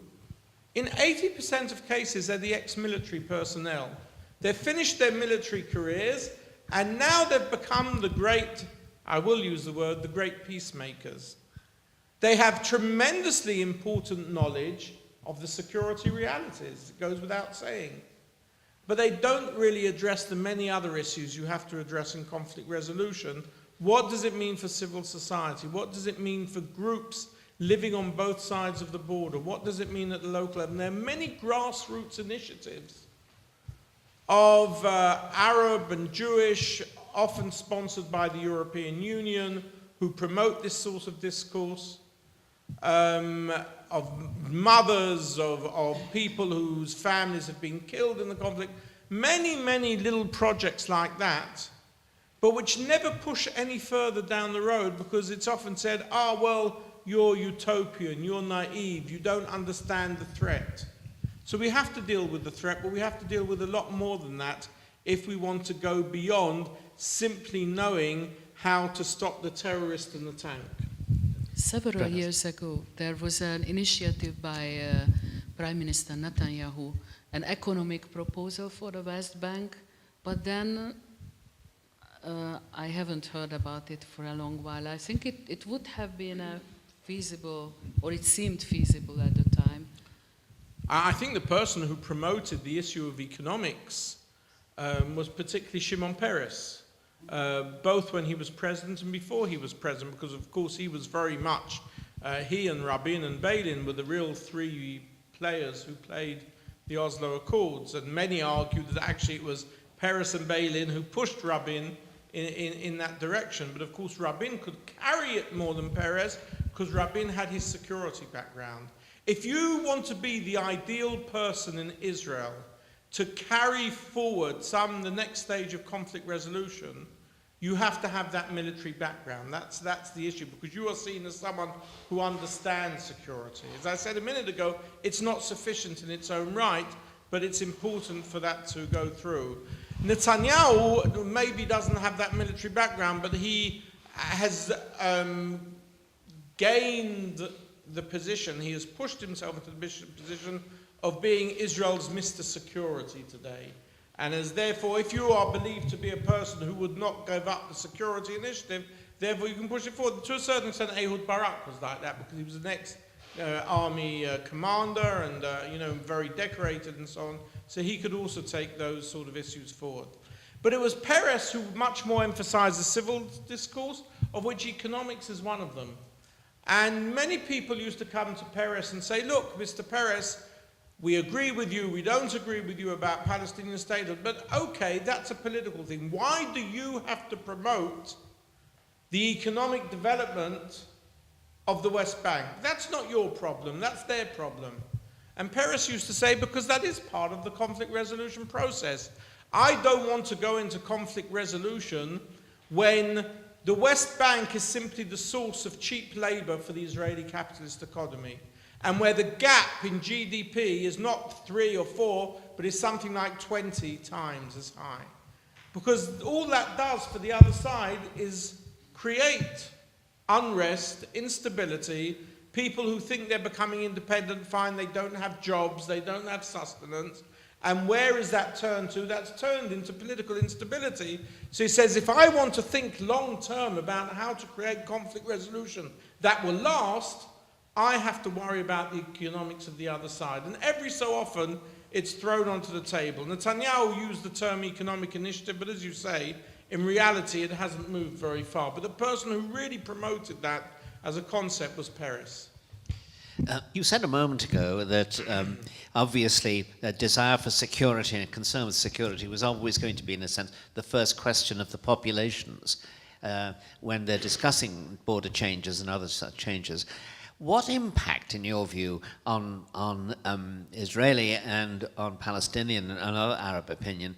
In 80% of cases, they're the ex-military personnel. They've finished their military careers, and now they've become the great, I will use the word, the great peacemakers. They have tremendously important knowledge of the security realities, it goes without saying. But they don't really address the many other issues you have to address in conflict resolution. What does it mean for civil society? What does it mean for groups living on both sides of the border? What does it mean at the local level? And there are many grassroots initiatives of Arab and Jewish, often sponsored by the European Union, who promote this sort of discourse, of mothers, of people whose families have been killed in the conflict. Many, many little projects like that, but which never push any further down the road, because it's often said, oh, well, you're utopian, you're naive, you don't understand the threat. So we have to deal with the threat, but we have to deal with a lot more than that if we want to go beyond simply knowing how to stop the terrorist in the tank.
Several years ago, there was an initiative by Prime Minister Netanyahu, an economic proposal for the West Bank, but then I haven't heard about it for a long while. I think it would have been feasible, or it seemed feasible at the time.
I think the person who promoted the issue of economics was particularly Shimon Peres, both when he was president and before he was president, because of course he was very much, he and Rabin and Begin were the real 3 players who played the Oslo Accords, and many argued that actually it was Peres and Begin who pushed Rabin in that direction. But of course Rabin could carry it more than Peres, because Rabin had his security background. If you want to be the ideal person in Israel to carry forward the next stage of conflict resolution, you have to have that military background. That's the issue, because you are seen as someone who understands security. As I said a minute ago, it's not sufficient in its own right, but it's important for that to go through. Netanyahu maybe doesn't have that military background, but he has gained the position, he has pushed himself into the position of being Israel's Mr. Security today. And as therefore, if you are believed to be a person who would not give up the security initiative, therefore you can push it forward. To a certain extent, Ehud Barak was like that because he was an ex-army commander and very decorated and so on. So he could also take those sort of issues forward. But it was Peres who much more emphasized the civil discourse, of which economics is one of them. And many people used to come to Peres and say, look, Mr. Peres, we agree with you, we don't agree with you about Palestinian statehood, but okay, that's a political thing. Why do you have to promote the economic development of the West Bank? That's not your problem, that's their problem. And Peres used to say, because that is part of the conflict resolution process. I don't want to go into conflict resolution when the West Bank is simply the source of cheap labor for the Israeli capitalist economy, and where the gap in GDP is not 3 or 4, but is something like 20 times as high. Because all that does for the other side is create unrest, instability. People who think they're becoming independent find they don't have jobs, they don't have sustenance. And where is that turned to? That's turned into political instability. So he says, if I want to think long term about how to create conflict resolution that will last, I have to worry about the economics of the other side. And every so often, it's thrown onto the table. Netanyahu used the term economic initiative, but as you say, in reality, it hasn't moved very far. But the person who really promoted that as a concept was Peres.
You said a moment ago that obviously a desire for security and a concern with security was always going to be, in a sense, the first question of the populations when they're discussing border changes and other such changes. What impact, in your view, on Israeli and on Palestinian and other Arab opinion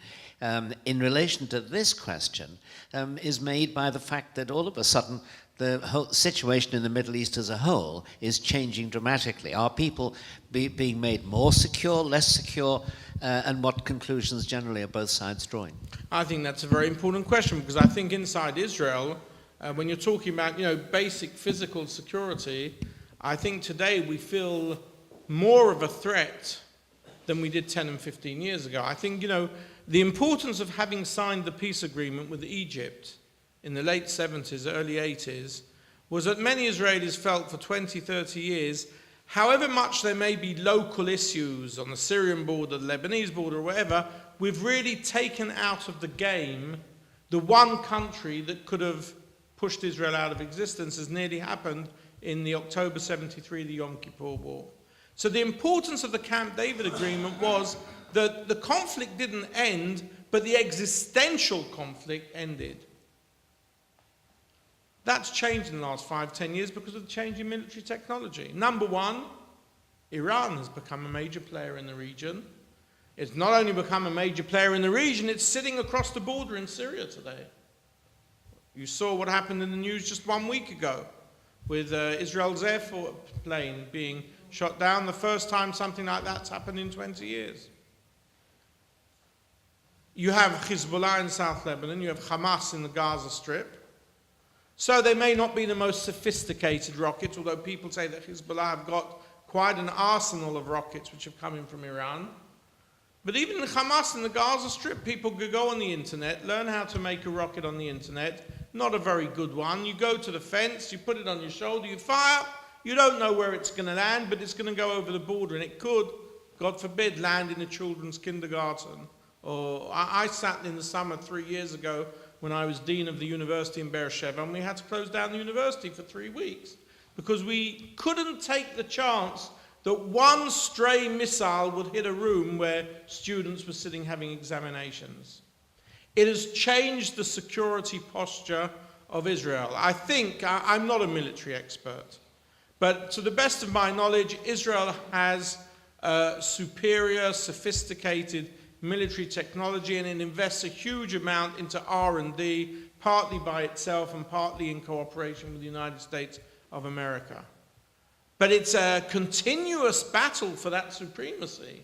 in relation to this question is made by the fact that all of a sudden the whole situation in the Middle East as a whole is changing dramatically? Are people being made more secure, less secure, and what conclusions generally are both sides drawing?
I think that's a very important question, because I think inside Israel, when you're talking about basic physical security, I think today we feel more of a threat than we did 10 and 15 years ago. I think the importance of having signed the peace agreement with Egypt in the late 70s, early 80s, was that many Israelis felt for 20, 30 years, however much there may be local issues on the Syrian border, the Lebanese border, or whatever, we've really taken out of the game the one country that could have pushed Israel out of existence, as nearly happened in the October 73, the Yom Kippur War. So the importance of the Camp David Agreement was that the conflict didn't end, but the existential conflict ended. That's changed in the last 5-10 years because of the change in military technology. Number one, Iran has become a major player in the region. It's not only become a major player in the region, it's sitting across the border in Syria today. You saw what happened in the news just 1 week ago with Israel's Air Force plane being shot down, the first time something like that's happened in 20 years. You have Hezbollah in South Lebanon, you have Hamas in the Gaza Strip. So they may not be the most sophisticated rockets, although people say that Hezbollah have got quite an arsenal of rockets which have come in from Iran. But even the Hamas in the Gaza Strip, people could go on the internet, learn how to make a rocket on the internet, not a very good one. You go to the fence, you put it on your shoulder, you fire, you don't know where it's going to land, but it's going to go over the border, and it could, God forbid, land in a children's kindergarten. Or I sat in the summer 3 years ago when I was dean of the university in Beersheba, and we had to close down the university for 3 weeks because we couldn't take the chance that one stray missile would hit a room where students were sitting having examinations. It has changed the security posture of Israel. I think, I'm not a military expert, but to the best of my knowledge, Israel has superior, sophisticated military technology, and it invests a huge amount into R&D, partly by itself and partly in cooperation with the United States of America. But it's a continuous battle for that supremacy.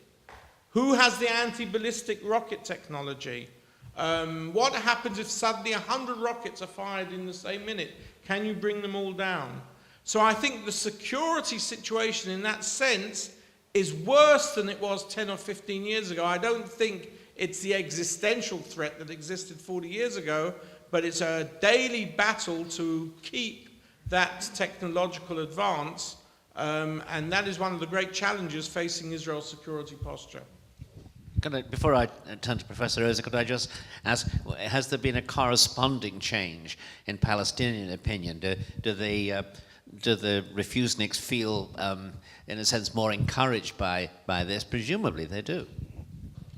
Who has the anti-ballistic rocket technology? What happens if suddenly 100 rockets are fired in the same minute? Can you bring them all down? So I think the security situation in that sense is worse than it was 10 or 15 years ago. I don't think it's the existential threat that existed 40 years ago, but it's a daily battle to keep that technological advance, and that is one of the great challenges facing Israel's security posture.
Before I turn to Professor Ozer, could I just ask, has there been a corresponding change in Palestinian opinion? Do the refuseniks feel, in a sense, more encouraged by this? Presumably they do.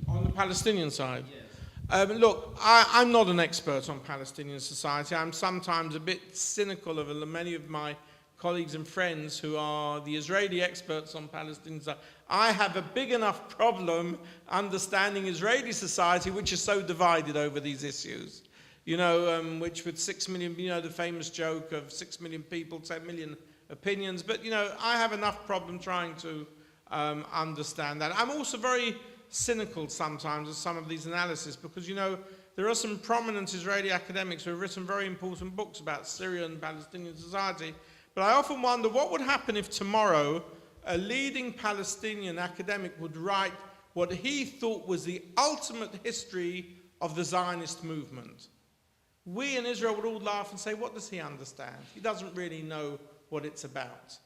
On the Palestinian side? Yes. Look, I'm not an expert on Palestinian society. I'm sometimes a bit cynical of many of my colleagues and friends who are the Israeli experts on Palestinian society. I have a big enough problem understanding Israeli society, which is so divided over these issues. You know, which with 6 million, you know, the famous joke of 6 million people, 10 million opinions. But, you know, I have enough problem trying to understand that. I'm also very cynical sometimes of some of these analyses because, you know, there are some prominent Israeli academics who have written very important books about Syrian and Palestinian society. But I often wonder what would happen if tomorrow a leading Palestinian academic would write what he thought was the ultimate history of the Zionist movement. We in Israel would all laugh and say, what does he understand? He doesn't really know what it's about.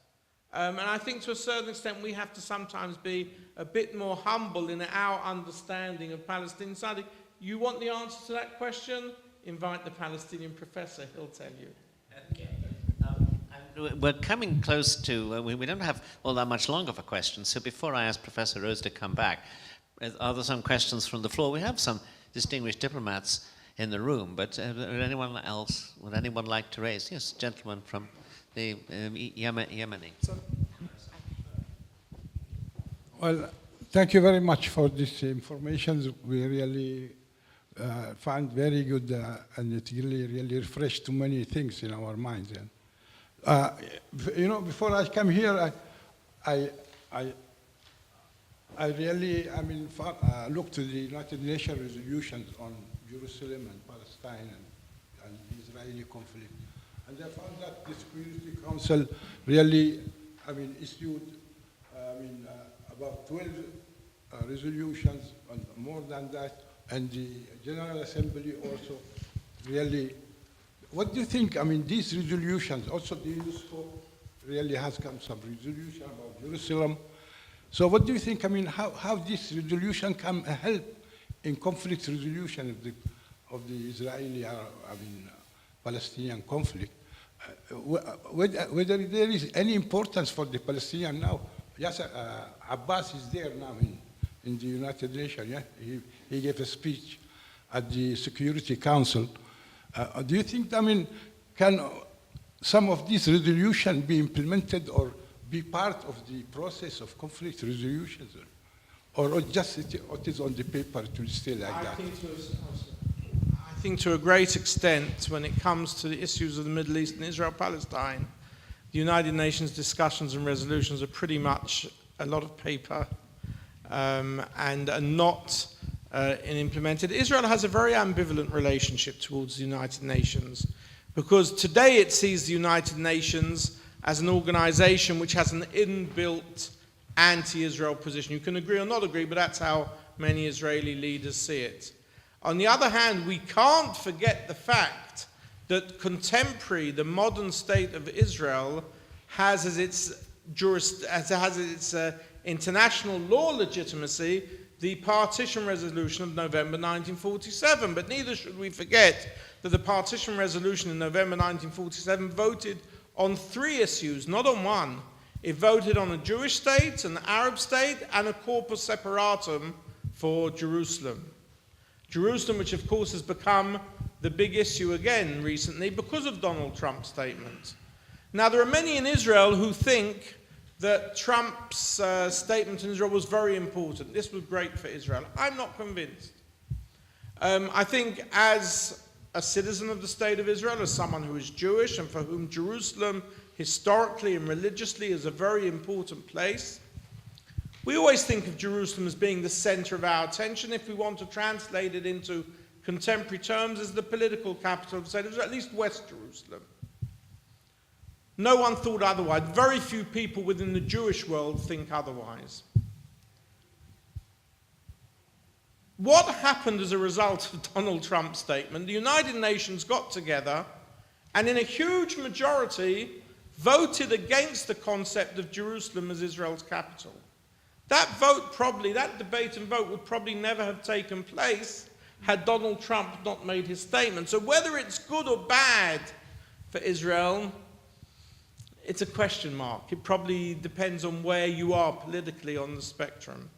And I think to a certain extent we have to sometimes be a bit more humble in our understanding of Palestinian society. You want the answer to that question? Invite the Palestinian professor, he'll tell you.
Okay. We're coming close to, we don't have all that much longer for questions, so before I ask Professor Rose to come back, are there some questions from the floor? We have some distinguished diplomats in the room, but anyone else, would anyone like to raise? Yes, gentleman from the Yemeni.
Well, thank you very much for this information. We really find very good and it really refreshed too many things in our minds. You know, before I come here, I really, looked to the United Nations resolutions on Jerusalem and Palestine and the Israeli conflict. And I found that the Security Council really, issued, about 12 resolutions and more than that, and the General Assembly also really. What do you think? These resolutions, also the UNESCO really has come some resolution about Jerusalem. So what do you think? How this resolution can help in conflict resolution of the Israeli, Palestinian conflict? Whether there is any importance for the Palestinian now? Yes, Abbas is there now in the United Nations. Yeah, he gave a speech at the Security Council. Do you think, can some of these resolutions be implemented or be part of the process of conflict resolutions? Or just it is on the paper to stay like that?
I think to a great extent, when it comes to the issues of the Middle East and Israel-Palestine, the United Nations discussions and resolutions are pretty much a lot of paper and are not implemented. Israel has a very ambivalent relationship towards the United Nations because today it sees the United Nations as an organization which has an inbuilt anti-Israel position. You can agree or not agree, but that's how many Israeli leaders see it. On the other hand, we can't forget the fact that the modern state of Israel has as its international law legitimacy the partition resolution of November 1947. But neither should we forget that the partition resolution in November 1947 voted on 3 issues, not on one. It voted on a Jewish state, an Arab state, and a corpus separatum for Jerusalem. Jerusalem, which of course has become the big issue again recently because of Donald Trump's statement. Now, there are many in Israel who think that Trump's statement in Israel was very important. This was great for Israel. I'm not convinced. I think as a citizen of the state of Israel, as someone who is Jewish and for whom Jerusalem historically and religiously is a very important place, we always think of Jerusalem as being the center of our attention. If we want to translate it into contemporary terms, as the political capital of the state of Israel, at least West Jerusalem. No one thought otherwise. Very few people within the Jewish world think otherwise. what happened as a result of Donald Trump's statement? The United Nations got together and in a huge majority voted against the concept of Jerusalem as Israel's capital. That debate and vote would probably never have taken place had Donald Trump not made his statement. So whether it's good or bad for Israel, it's a question mark. It probably depends on where you are politically on the spectrum.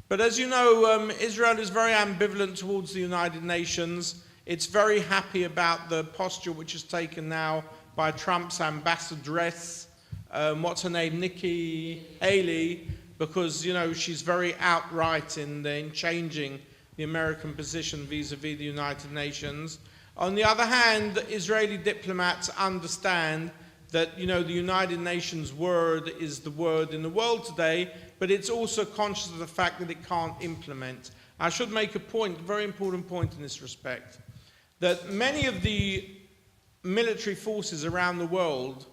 But as you know, Israel is very ambivalent towards the United Nations. It's very happy about the posture which is taken now by Trump's ambassadress, what's her name, Nikki Haley, because, you know, she's very outright in changing the American position vis-à-vis the United Nations. On the other hand, Israeli diplomats understand that, you know, the United Nations word is the word in the world today, but it's also conscious of the fact that it can't implement. I should make a point, a very important point in this respect, that many of the military forces around the world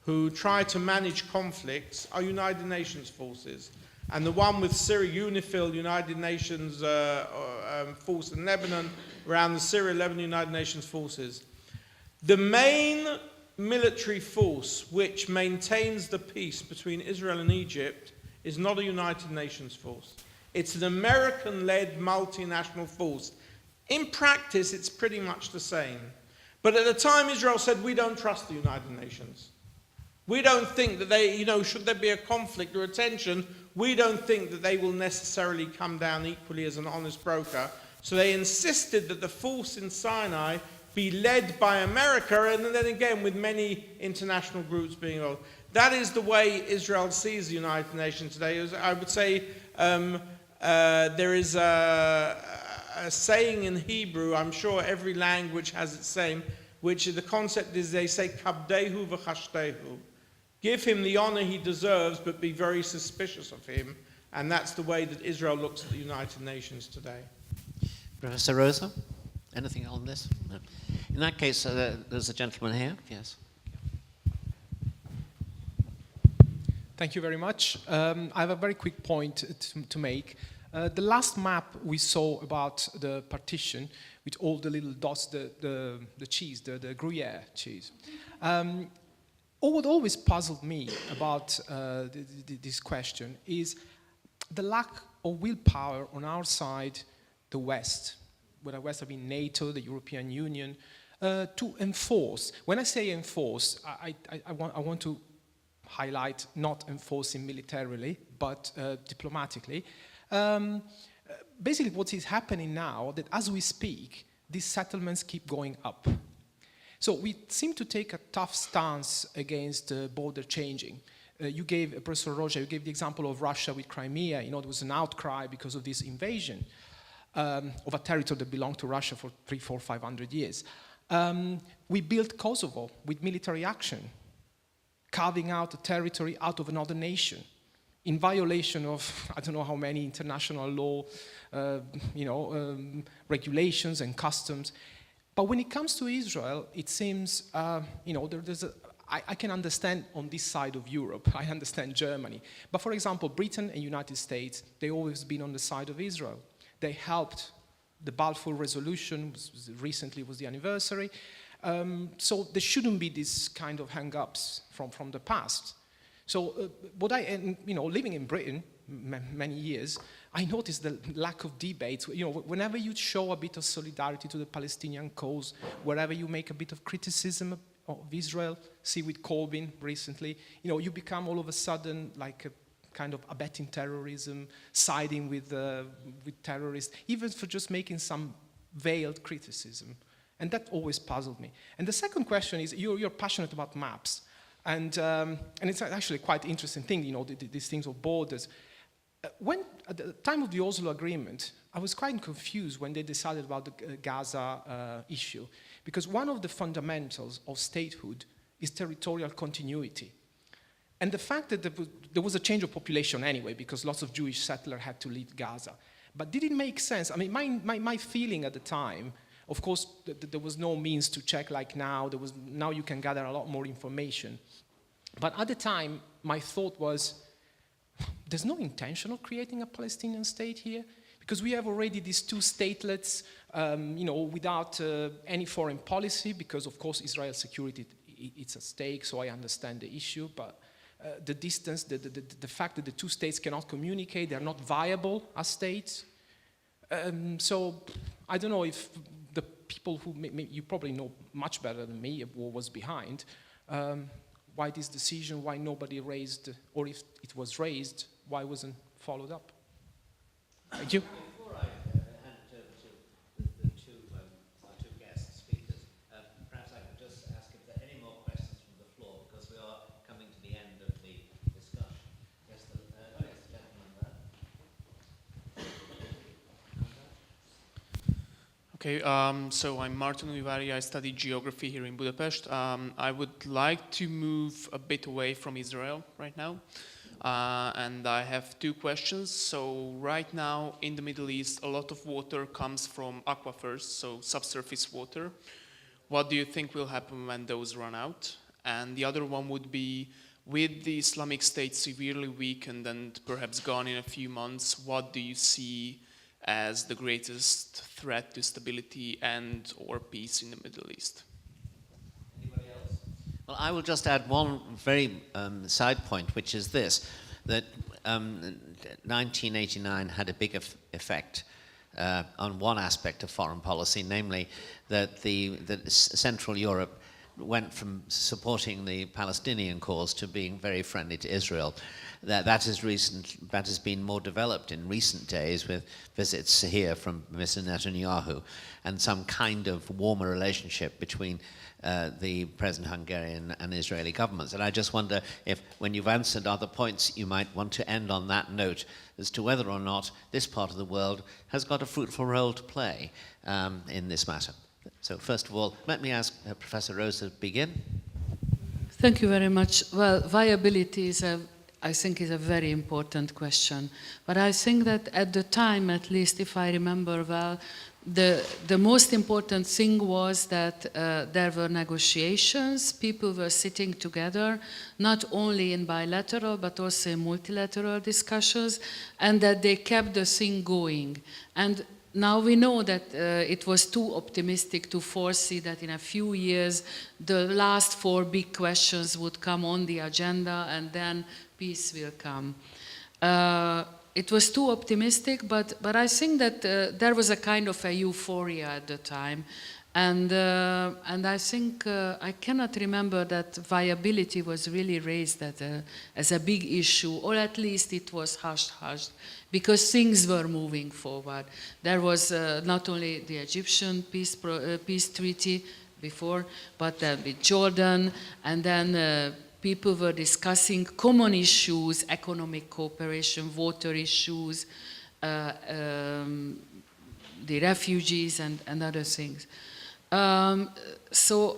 who try to manage conflicts are United Nations forces. And the one with Syria, UNIFIL, United Nations force in Lebanon, around the Syria-Lebanon United Nations forces. The main military force which maintains the peace between Israel and Egypt is not a United Nations force. It's an American-led multinational force. In practice, it's pretty much the same. But at the time, Israel said, we don't trust the United Nations. We don't think that they, you know, should there be a conflict or a tension, we don't think that they will necessarily come down equally as an honest broker. So they insisted that the force in Sinai be led by America, and then again with many international groups being involved. That is the way Israel sees the United Nations today. I would say there is a saying in Hebrew, I'm sure every language has its same, which the concept is they say, kabdehu v'chashtehu. Give him the honor he deserves, but be very suspicious of him. And that's the way that Israel looks at the United Nations today.
Professor Rosa, anything on this? No. In that case, there's a gentleman here. Yes.
Thank you very much. I have a very quick point to make. The last map we saw about the partition with all the little dots, the cheese, the Gruyere cheese. What always puzzled me about this question is the lack of willpower on our side, the West, whether West have been NATO, the European Union, to enforce. When I say enforce, I want to highlight not enforcing militarily, but diplomatically. Basically, what is happening now, that as we speak, these settlements keep going up. So we seem to take a tough stance against border changing. Professor Roja, you gave the example of Russia with Crimea. You know, there was an outcry because of this invasion of a territory that belonged to Russia for 300, 400, 500 years. We built Kosovo with military action, carving out a territory out of another nation, in violation of, I don't know how many international law, regulations and customs. But when it comes to Israel, it seems, I can understand on this side of Europe, I understand Germany. But for example, Britain and United States, they've always been on the side of Israel. They helped the Balfour Resolution, recently was the anniversary. So there shouldn't be this kind of hang-ups from the past. So living in Britain many years, I noticed the lack of debates. You know, whenever you show a bit of solidarity to the Palestinian cause, wherever you make a bit of criticism of Israel, see with Corbyn recently, you become all of a sudden like a kind of abetting terrorism, siding with terrorists, even for just making some veiled criticism. And that always puzzled me. And the second question is, you're passionate about maps. And it's actually quite interesting thing, these things of borders. When, at the time of the Oslo Agreement, I was quite confused when they decided about the Gaza issue, because one of the fundamentals of statehood is territorial continuity. And the fact that there was a change of population anyway, because lots of Jewish settlers had to leave Gaza. But did it make sense? I mean, my feeling at the time, of course, there was no means to check like now. Now you can gather a lot more information. But at the time, my thought was, there's no intention of creating a Palestinian state here. Because we have already these two statelets, without any foreign policy, because of course Israel's security, it's at stake, so I understand the issue, but the distance, the fact that the two states cannot communicate, they're not viable as states. So I don't know if the people who, you probably know much better than me what was behind, why this decision, why nobody raised, or if it was raised, why wasn't followed up? Thank you.
Before I hand it over to our two guest speakers, perhaps I could just ask if there are any more questions from the floor, because we are coming to the end of the discussion. Yes, the gentleman there.
Okay, so I'm Martin Ulivari. I study geography here in Budapest. I would like to move a bit away from Israel right now. And I have two questions. So right now in the Middle East, a lot of water comes from aquifers, so subsurface water. What do you think will happen when those run out? And the other one would be, with the Islamic State severely weakened and perhaps gone in a few months, what do you see as the greatest threat to stability and or peace in the Middle East?
Anybody else? Well, I will just add one very side point, which is this, that 1989 had a big effect on one aspect of foreign policy, namely that Central Europe went from supporting the Palestinian cause to being very friendly to Israel. That has been more developed in recent days with visits here from Mr. Netanyahu and some kind of warmer relationship between the present Hungarian and Israeli governments. And I just wonder if, when you've answered other points, you might want to end on that note as to whether or not this part of the world has got a fruitful role to play in this matter. So first of all, let me ask Professor Rose to begin.
Thank you very much. Well, viability is I think is a very important question. But I think that at the time, at least if I remember well, the most important thing was that there were negotiations, people were sitting together, not only in bilateral but also in multilateral discussions, and that they kept the thing going. And now we know that it was too optimistic to foresee that in a few years the last 4 big questions would come on the agenda and then peace will come. It was too optimistic, but I think that there was a kind of a euphoria at the time. And I think I cannot remember that viability was really raised as a big issue, or at least it was hushed, because things were moving forward. There was not only the Egyptian peace treaty before, but then with Jordan, and then people were discussing common issues, economic cooperation, water issues, the refugees, and other things. So,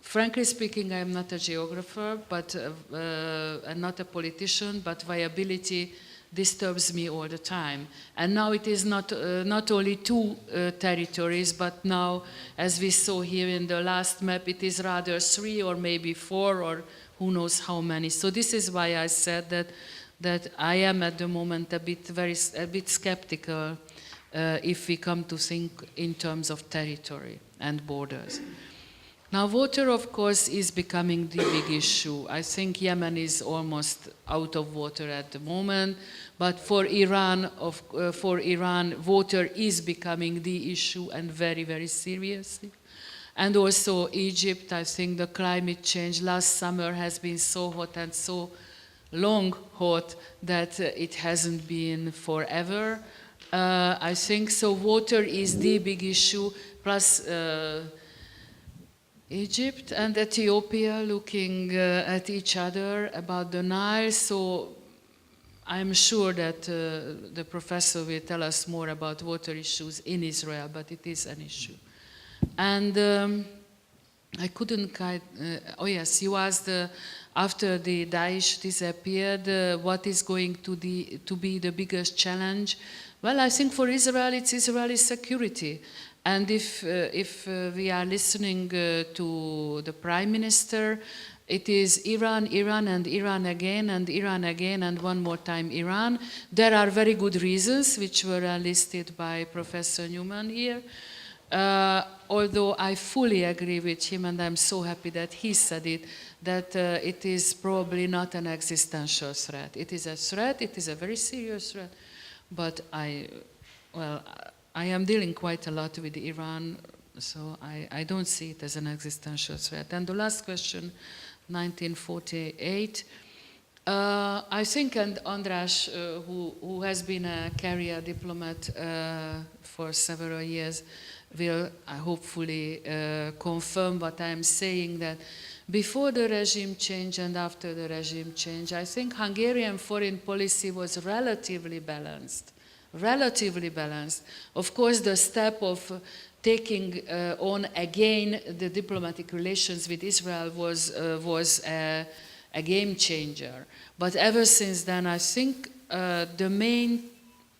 frankly speaking, I'm not a geographer, but and not a politician, but viability disturbs me all the time. And now it is not only 2 territories, but now, as we saw here in the last map, it is rather 3 or maybe 4 or who knows how many. So this is why I said that I am at the moment a bit skeptical if we come to think in terms of territory and borders. Now, water, of course, is becoming the big issue. I think Yemen is almost out of water at the moment, but for Iran, water is becoming the issue, and very, very seriously. And also Egypt, I think the climate change last summer has been so hot and so long hot that it hasn't been forever. I think so. Water is the big issue, plus Egypt and Ethiopia looking at each other about the Nile. So I'm sure that the professor will tell us more about water issues in Israel, but it is an issue. And I couldn't quite, oh yes, you asked after the Daesh disappeared, what is going to be the biggest challenge? Well, I think for Israel, it's Israeli security. And if we are listening to the Prime Minister, it is Iran, Iran, and Iran again, and Iran again, and one more time Iran. There are very good reasons, which were listed by Professor Newman here. Although I fully agree with him, and I'm so happy that he said it, that it is probably not an existential threat. It is a threat, it is a very serious threat, but I am dealing quite a lot with Iran, so I don't see it as an existential threat. And the last question, 1948. I think, and András, who has been a career diplomat for several years, will hopefully confirm what I'm saying, that before the regime change and after the regime change, I think Hungarian foreign policy was relatively balanced. Relatively balanced. Of course, the step of taking on again the diplomatic relations with Israel was a game changer. But ever since then, I think the main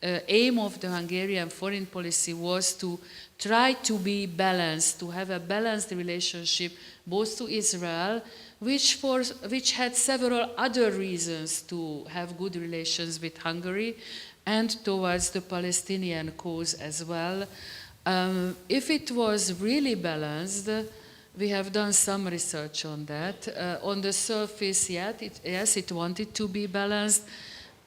aim of the Hungarian foreign policy was to try to be balanced, to have a balanced relationship both to Israel, which had several other reasons to have good relations with Hungary, and towards the Palestinian cause as well. If it was really balanced, we have done some research on that. On the surface, yes, it wanted to be balanced.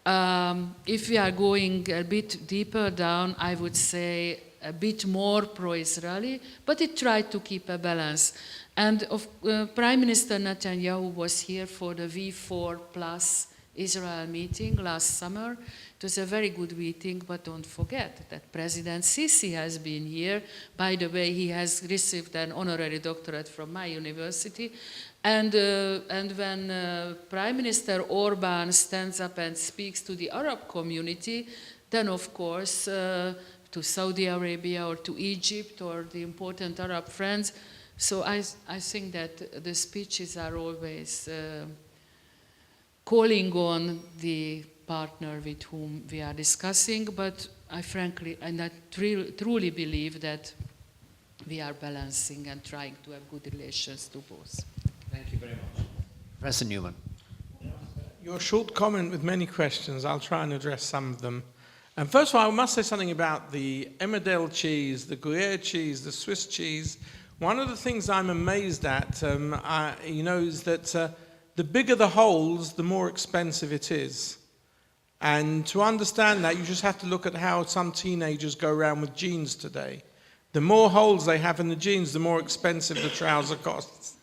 If we are going a bit deeper down, I would say a bit more pro-Israeli, but it tried to keep a balance. And Prime Minister Netanyahu was here for the V4 plus Israel meeting last summer. It was a very good meeting, but don't forget that President Sisi has been here. By the way, he has received an honorary doctorate from my university. And when Prime Minister Orban stands up and speaks to the Arab community, then of course to Saudi Arabia or to Egypt or the important Arab friends. So I think that the speeches are always calling on the partner with whom we are discussing, but I truly believe that we are balancing and trying to have good relations to both.
Thank you very much. Professor Newman.
Your short comment with many questions, I'll try and address some of them. And first of all, I must say something about the Emmerdale cheese, the Gruyere cheese, the Swiss cheese. One of the things I'm amazed at, is that the bigger the holes, the more expensive it is. And to understand that, you just have to look at how some teenagers go around with jeans today. The more holes they have in the jeans, the more expensive the trouser costs.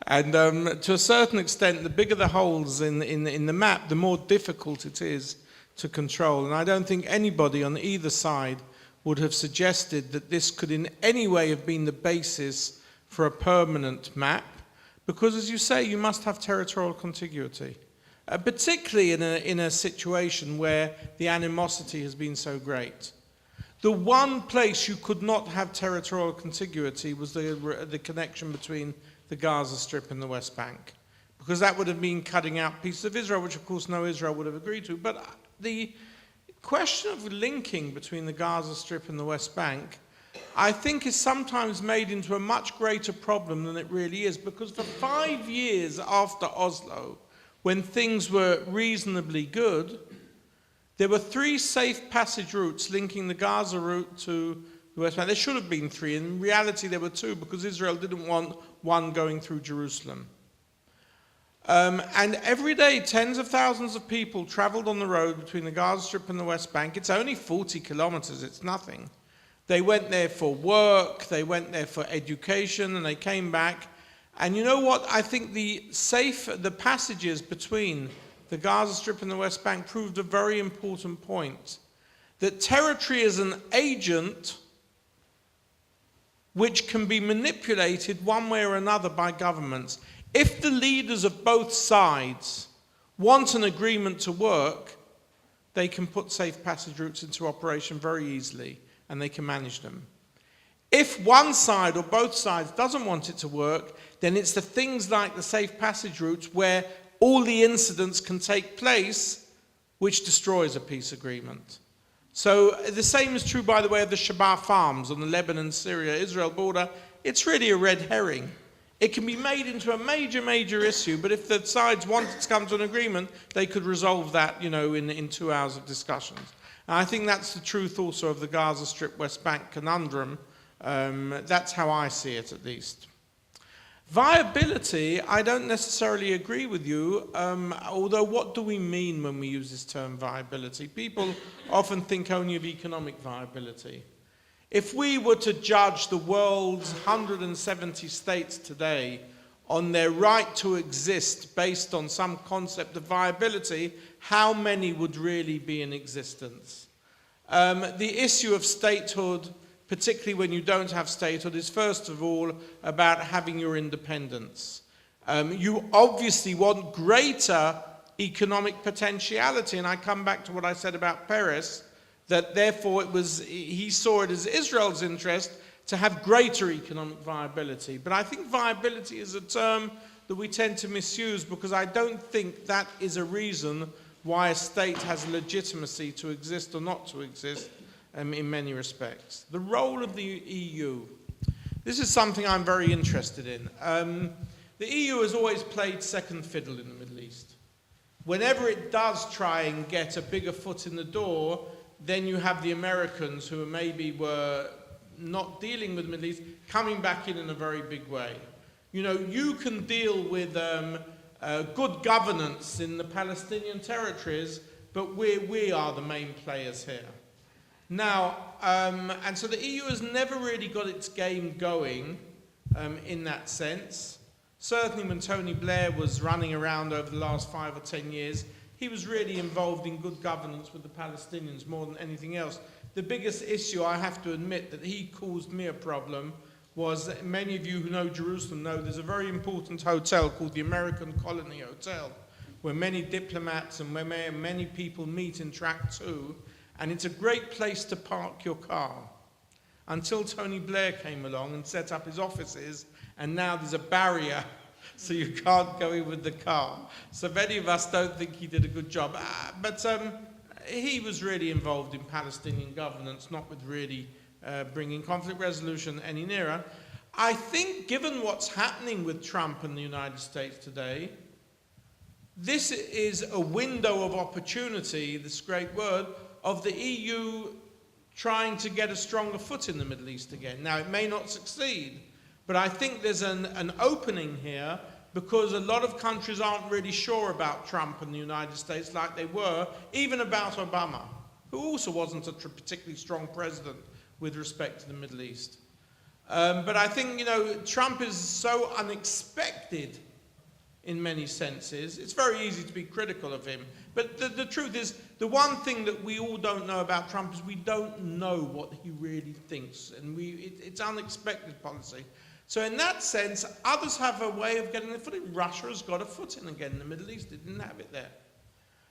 And to a certain extent, the bigger the holes in the map, the more difficult it is to control. And I don't think anybody on either side would have suggested that this could in any way have been the basis for a permanent map, because, as you say, you must have territorial contiguity, particularly in a situation where the animosity has been so great. The one place you could not have territorial contiguity was the connection between the Gaza Strip and the West Bank, because that would have been cutting out pieces of Israel, which of course no Israel would have agreed to. But the question of linking between the Gaza Strip and the West Bank, I think, is sometimes made into a much greater problem than it really is, because for 5 years after Oslo, when things were reasonably good, there were 3 safe passage routes linking the Gaza route to the West Bank. There should have been 3. In reality, there were 2, because Israel didn't want one going through Jerusalem. And every day, tens of thousands of people traveled on the road between the Gaza Strip and the West Bank. It's only 40 kilometers, it's nothing. They went there for work, they went there for education, and they came back. And you know what? I think the passages between the Gaza Strip and the West Bank proved a very important point. That territory is an agent which can be manipulated one way or another by governments. If the leaders of both sides want an agreement to work, they can put safe passage routes into operation very easily, and they can manage them. If one side or both sides doesn't want it to work, then it's the things like the safe passage routes where all the incidents can take place which destroys a peace agreement. So the same is true, by the way, of the Shabaa farms on the Lebanon-Syria-Israel border. It's really a red herring. It can be made into a major, major issue, but if the sides wanted to come to an agreement, they could resolve that, in 2 hours of discussions. And I think that's the truth also of the Gaza Strip West Bank conundrum. That's how I see it, at least. Viability, I don't necessarily agree with you, although what do we mean when we use this term viability? People often think only of economic viability. If we were to judge the world's 170 states today on their right to exist based on some concept of viability, how many would really be in existence? The issue of statehood, particularly when you don't have statehood, is first of all about having your independence. You obviously want greater economic potentiality, and I come back to what I said about Peres, that therefore he saw it as Israel's interest to have greater economic viability. But I think viability is a term that we tend to misuse, because I don't think that is a reason why a state has legitimacy to exist or not to exist in many respects. The role of the EU. This is something I'm very interested in. The EU has always played second fiddle in the Middle East. Whenever it does try and get a bigger foot in the door, then you have the Americans, who maybe were not dealing with the Middle East, coming back in a very big way. You can deal with good governance in the Palestinian territories, but we are the main players here. Now, and so the EU has never really got its game going in that sense. Certainly when Tony Blair was running around over the last 5 or 10 years, he was really involved in good governance with the Palestinians more than anything else. The biggest issue, I have to admit, that he caused me a problem was that many of you who know Jerusalem know there's a very important hotel called the American Colony Hotel, where many diplomats and where many people meet in Track 2, and it's a great place to park your car. Until Tony Blair came along and set up his offices, and now there's a barrier so you can't go in with the car. So many of us don't think he did a good job. But he was really involved in Palestinian governance, not with really bringing conflict resolution any nearer. I think, given what's happening with Trump and the United States today, this is a window of opportunity, this great word, of the EU trying to get a stronger foot in the Middle East again. Now, it may not succeed, but I think there's an opening here, because a lot of countries aren't really sure about Trump and the United States like they were, even about Obama, who also wasn't a particularly strong president with respect to the Middle East. But I think, Trump is so unexpected in many senses. It's very easy to be critical of him. But the truth is, the one thing that we all don't know about Trump is we don't know what he really thinks. And it's unexpected policy. So in that sense, others have a way of getting their foot in. Russia has got a foot in again in the Middle East. It didn't have it there.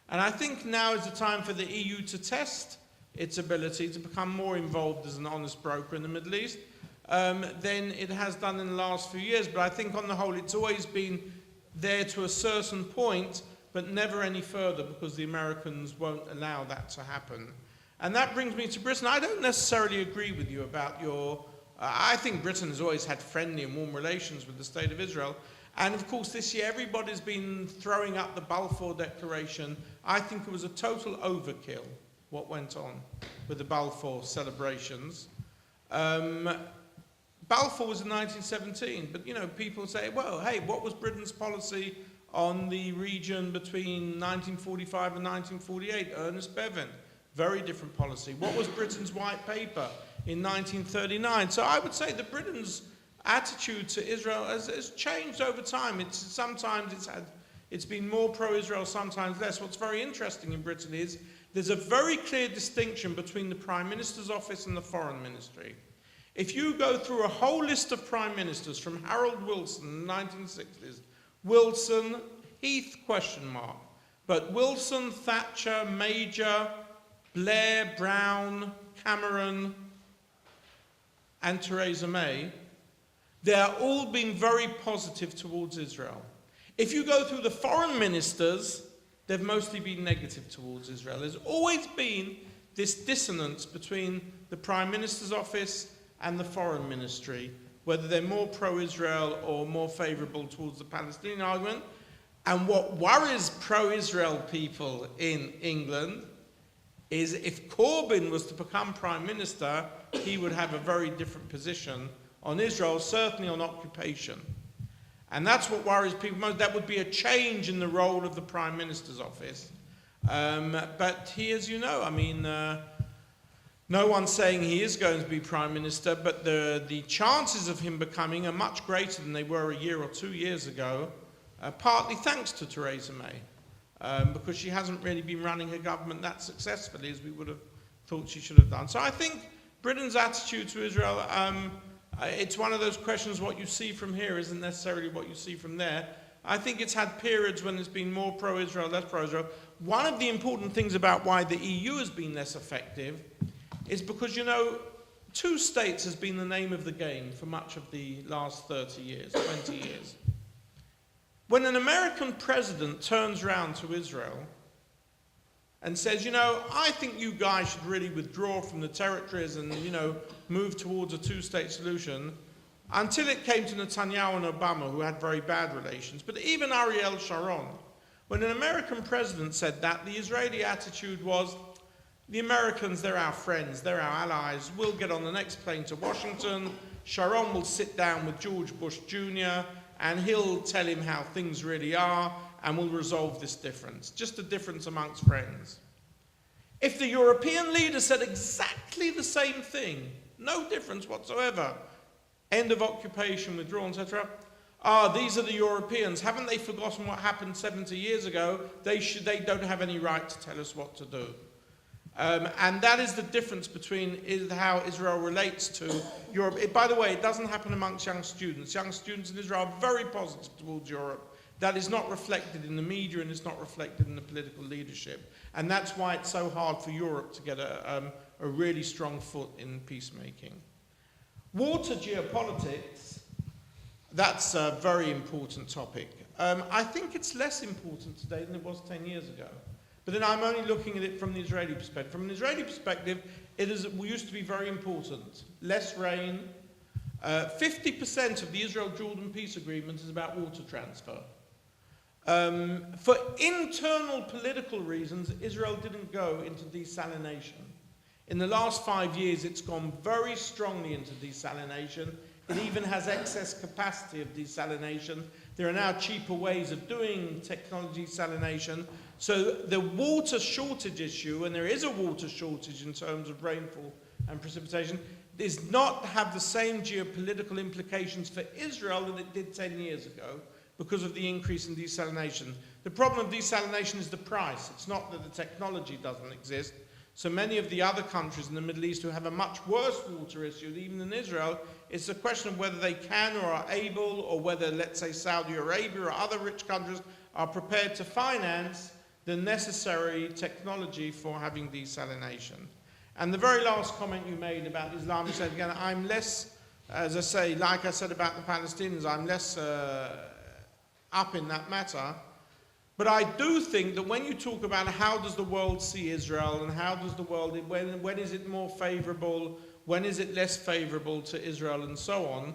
And I think now is the time for the EU to test its ability to become more involved as an honest broker in the Middle East than it has done in the last few years. But I think on the whole, it's always been there to a certain point, but never any further, because the Americans won't allow that to happen. And that brings me to Britain. I don't necessarily agree with you about your... I think Britain has always had friendly and warm relations with the State of Israel. And of course, this year, everybody's been throwing up the Balfour Declaration. I think it was a total overkill, what went on with the Balfour celebrations. Balfour was in 1917, but people say, well, hey, what was Britain's policy on the region between 1945 and 1948? Ernest Bevin, very different policy. What was Britain's white paper in 1939? So I would say that Britain's attitude to Israel has changed over time. Sometimes it's been more pro-Israel, sometimes less. What's very interesting in Britain is there's a very clear distinction between the Prime Minister's office and the Foreign Ministry. If you go through a whole list of Prime Ministers from Harold Wilson in the 1960s, Wilson, Heath, but Wilson, Thatcher, Major, Blair, Brown, Cameron, and Theresa May, they're all been very positive towards Israel. If you go through the foreign ministers, they've mostly been negative towards Israel. There's always been this dissonance between the Prime Minister's office and the Foreign Ministry, whether they're more pro-Israel or more favourable towards the Palestinian argument. And what worries pro-Israel people in England is if Corbyn was to become Prime Minister, he would have a very different position on Israel, certainly on occupation. And that's what worries people most. That would be a change in the role of the Prime Minister's office. But he, as you know, I mean, no one's saying he is going to be Prime Minister, but the chances of him becoming are much greater than they were a year or 2 years ago, partly thanks to Theresa May, because she hasn't really been running her government that successfully as we would have thought she should have done. So I think Britain's attitude to Israel, it's one of those questions, what you see from here isn't necessarily what you see from there. I think it's had periods when it's been more pro-Israel, less pro-Israel. One of the important things about why the EU has been less effective is because, you know, two states has been the name of the game for much of the last 30 years, 20 years. When an American president turns around to Israel and says, you know, I think you guys should really withdraw from the territories and, you know, move towards a two-state solution, until it came to Netanyahu and Obama, who had very bad relations, but even Ariel Sharon, when an American president said that, the Israeli attitude was, the Americans, they're our friends, they're our allies, we'll get on the next plane to Washington, Sharon will sit down with George Bush Jr., and he'll tell him how things really are, and we'll resolve this difference. Just a difference amongst friends. If the European leader said exactly the same thing, no difference whatsoever, end of occupation, withdrawal, etc., these are the Europeans, haven't they forgotten what happened 70 years ago? They don't have any right to tell us what to do. And that is the difference between how Israel relates to Europe. By the way, it doesn't happen amongst young students. Young students in Israel are very positive towards Europe. That is not reflected in the media and it's not reflected in the political leadership. And that's why it's so hard for Europe to get a really strong foot in peacemaking. Water geopolitics, that's a very important topic. I think it's less important today than it was 10 years ago. But then I'm only looking at it from the Israeli perspective. From an Israeli perspective, it used to be very important. Less rain. 50% of the Israel-Jordan peace agreement is about water transfer. For internal political reasons, Israel didn't go into desalination. In the last 5 years, it's gone very strongly into desalination. It even has excess capacity of desalination. There are now cheaper ways of doing technology desalination. So the water shortage issue, and there is a water shortage in terms of rainfall and precipitation, does not have the same geopolitical implications for Israel that it did 10 years ago because of the increase in desalination. The problem of desalination is the price. It's not that the technology doesn't exist. So many of the other countries in the Middle East who have a much worse water issue, even in Israel, it's a question of whether they can or are able, or whether, let's say, Saudi Arabia or other rich countries are prepared to finance the necessary technology for having desalination. And the very last comment you made about Islam, you said, again, I'm less, as I say, like I said about the Palestinians, I'm less up in that matter. But I do think that when you talk about how does the world see Israel and how does the world, when is it more favorable, when is it less favorable to Israel and so on,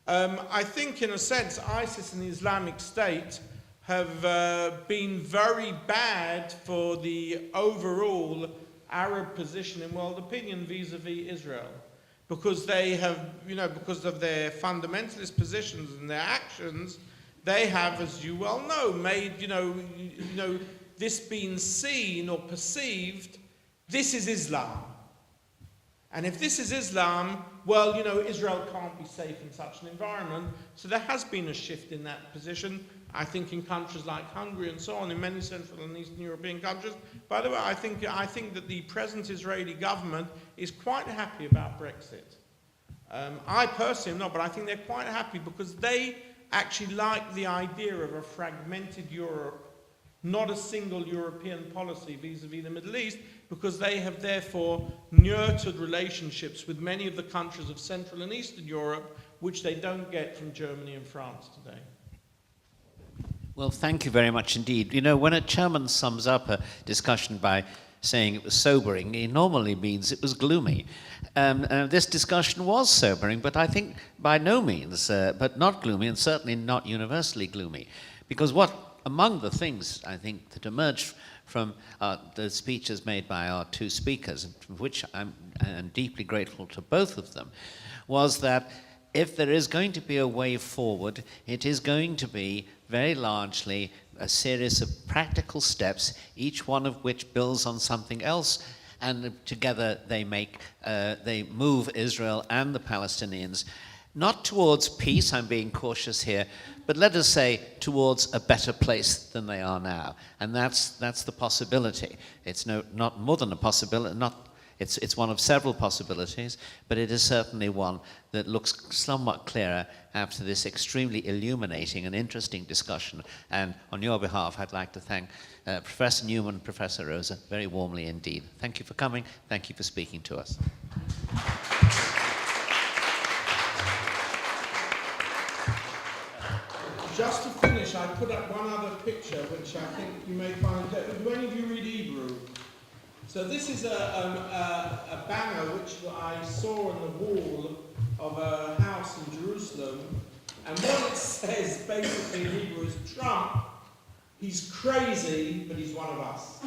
I think in a sense ISIS and the Islamic State have been very bad for the overall Arab position in world opinion vis-a-vis Israel. Because they have, you know, because of their fundamentalist positions and their actions, they have, as you well know, made, you know, this being seen or perceived, this is Islam. And if this is Islam, well, you know, Israel can't be safe in such an environment. So there has been a shift in that position, I think, in countries like Hungary and so on, in many Central and Eastern European countries. By the way, I think that the present Israeli government is quite happy about Brexit. I personally am not, but I think they're quite happy because they actually like the idea of a fragmented Europe, not a single European policy vis-a-vis the Middle East, because they have therefore nurtured relationships with many of the countries of Central and Eastern Europe, which they don't get from Germany and France today.
Well, thank you very much indeed. You know, when a chairman sums up a discussion by saying it was sobering, he normally means it was gloomy. This discussion was sobering, but I think by no means, but not gloomy, and certainly not universally gloomy. Because among the things, I think, that emerged from the speeches made by our two speakers, for which I'm deeply grateful to both of them, was that if there is going to be a way forward, it is going to be very largely a series of practical steps, each one of which builds on something else, and together they move Israel and the Palestinians not towards peace, I'm being cautious here, but let us say towards a better place than they are now. And that's the possibility. It's not more than a possibility, it's one of several possibilities, but it is certainly one that looks somewhat clearer after this extremely illuminating and interesting discussion. And on your behalf, I'd like to thank Professor Newman and Professor Rosa very warmly indeed. Thank you for coming. Thank you for speaking to us.
Just to finish, I put up one other picture which I think you may find. Do any of you read Hebrew? So this is a banner which I saw on the wall of a house in Jerusalem, and what it says basically in Hebrew is Trump, he's crazy, but he's one of us.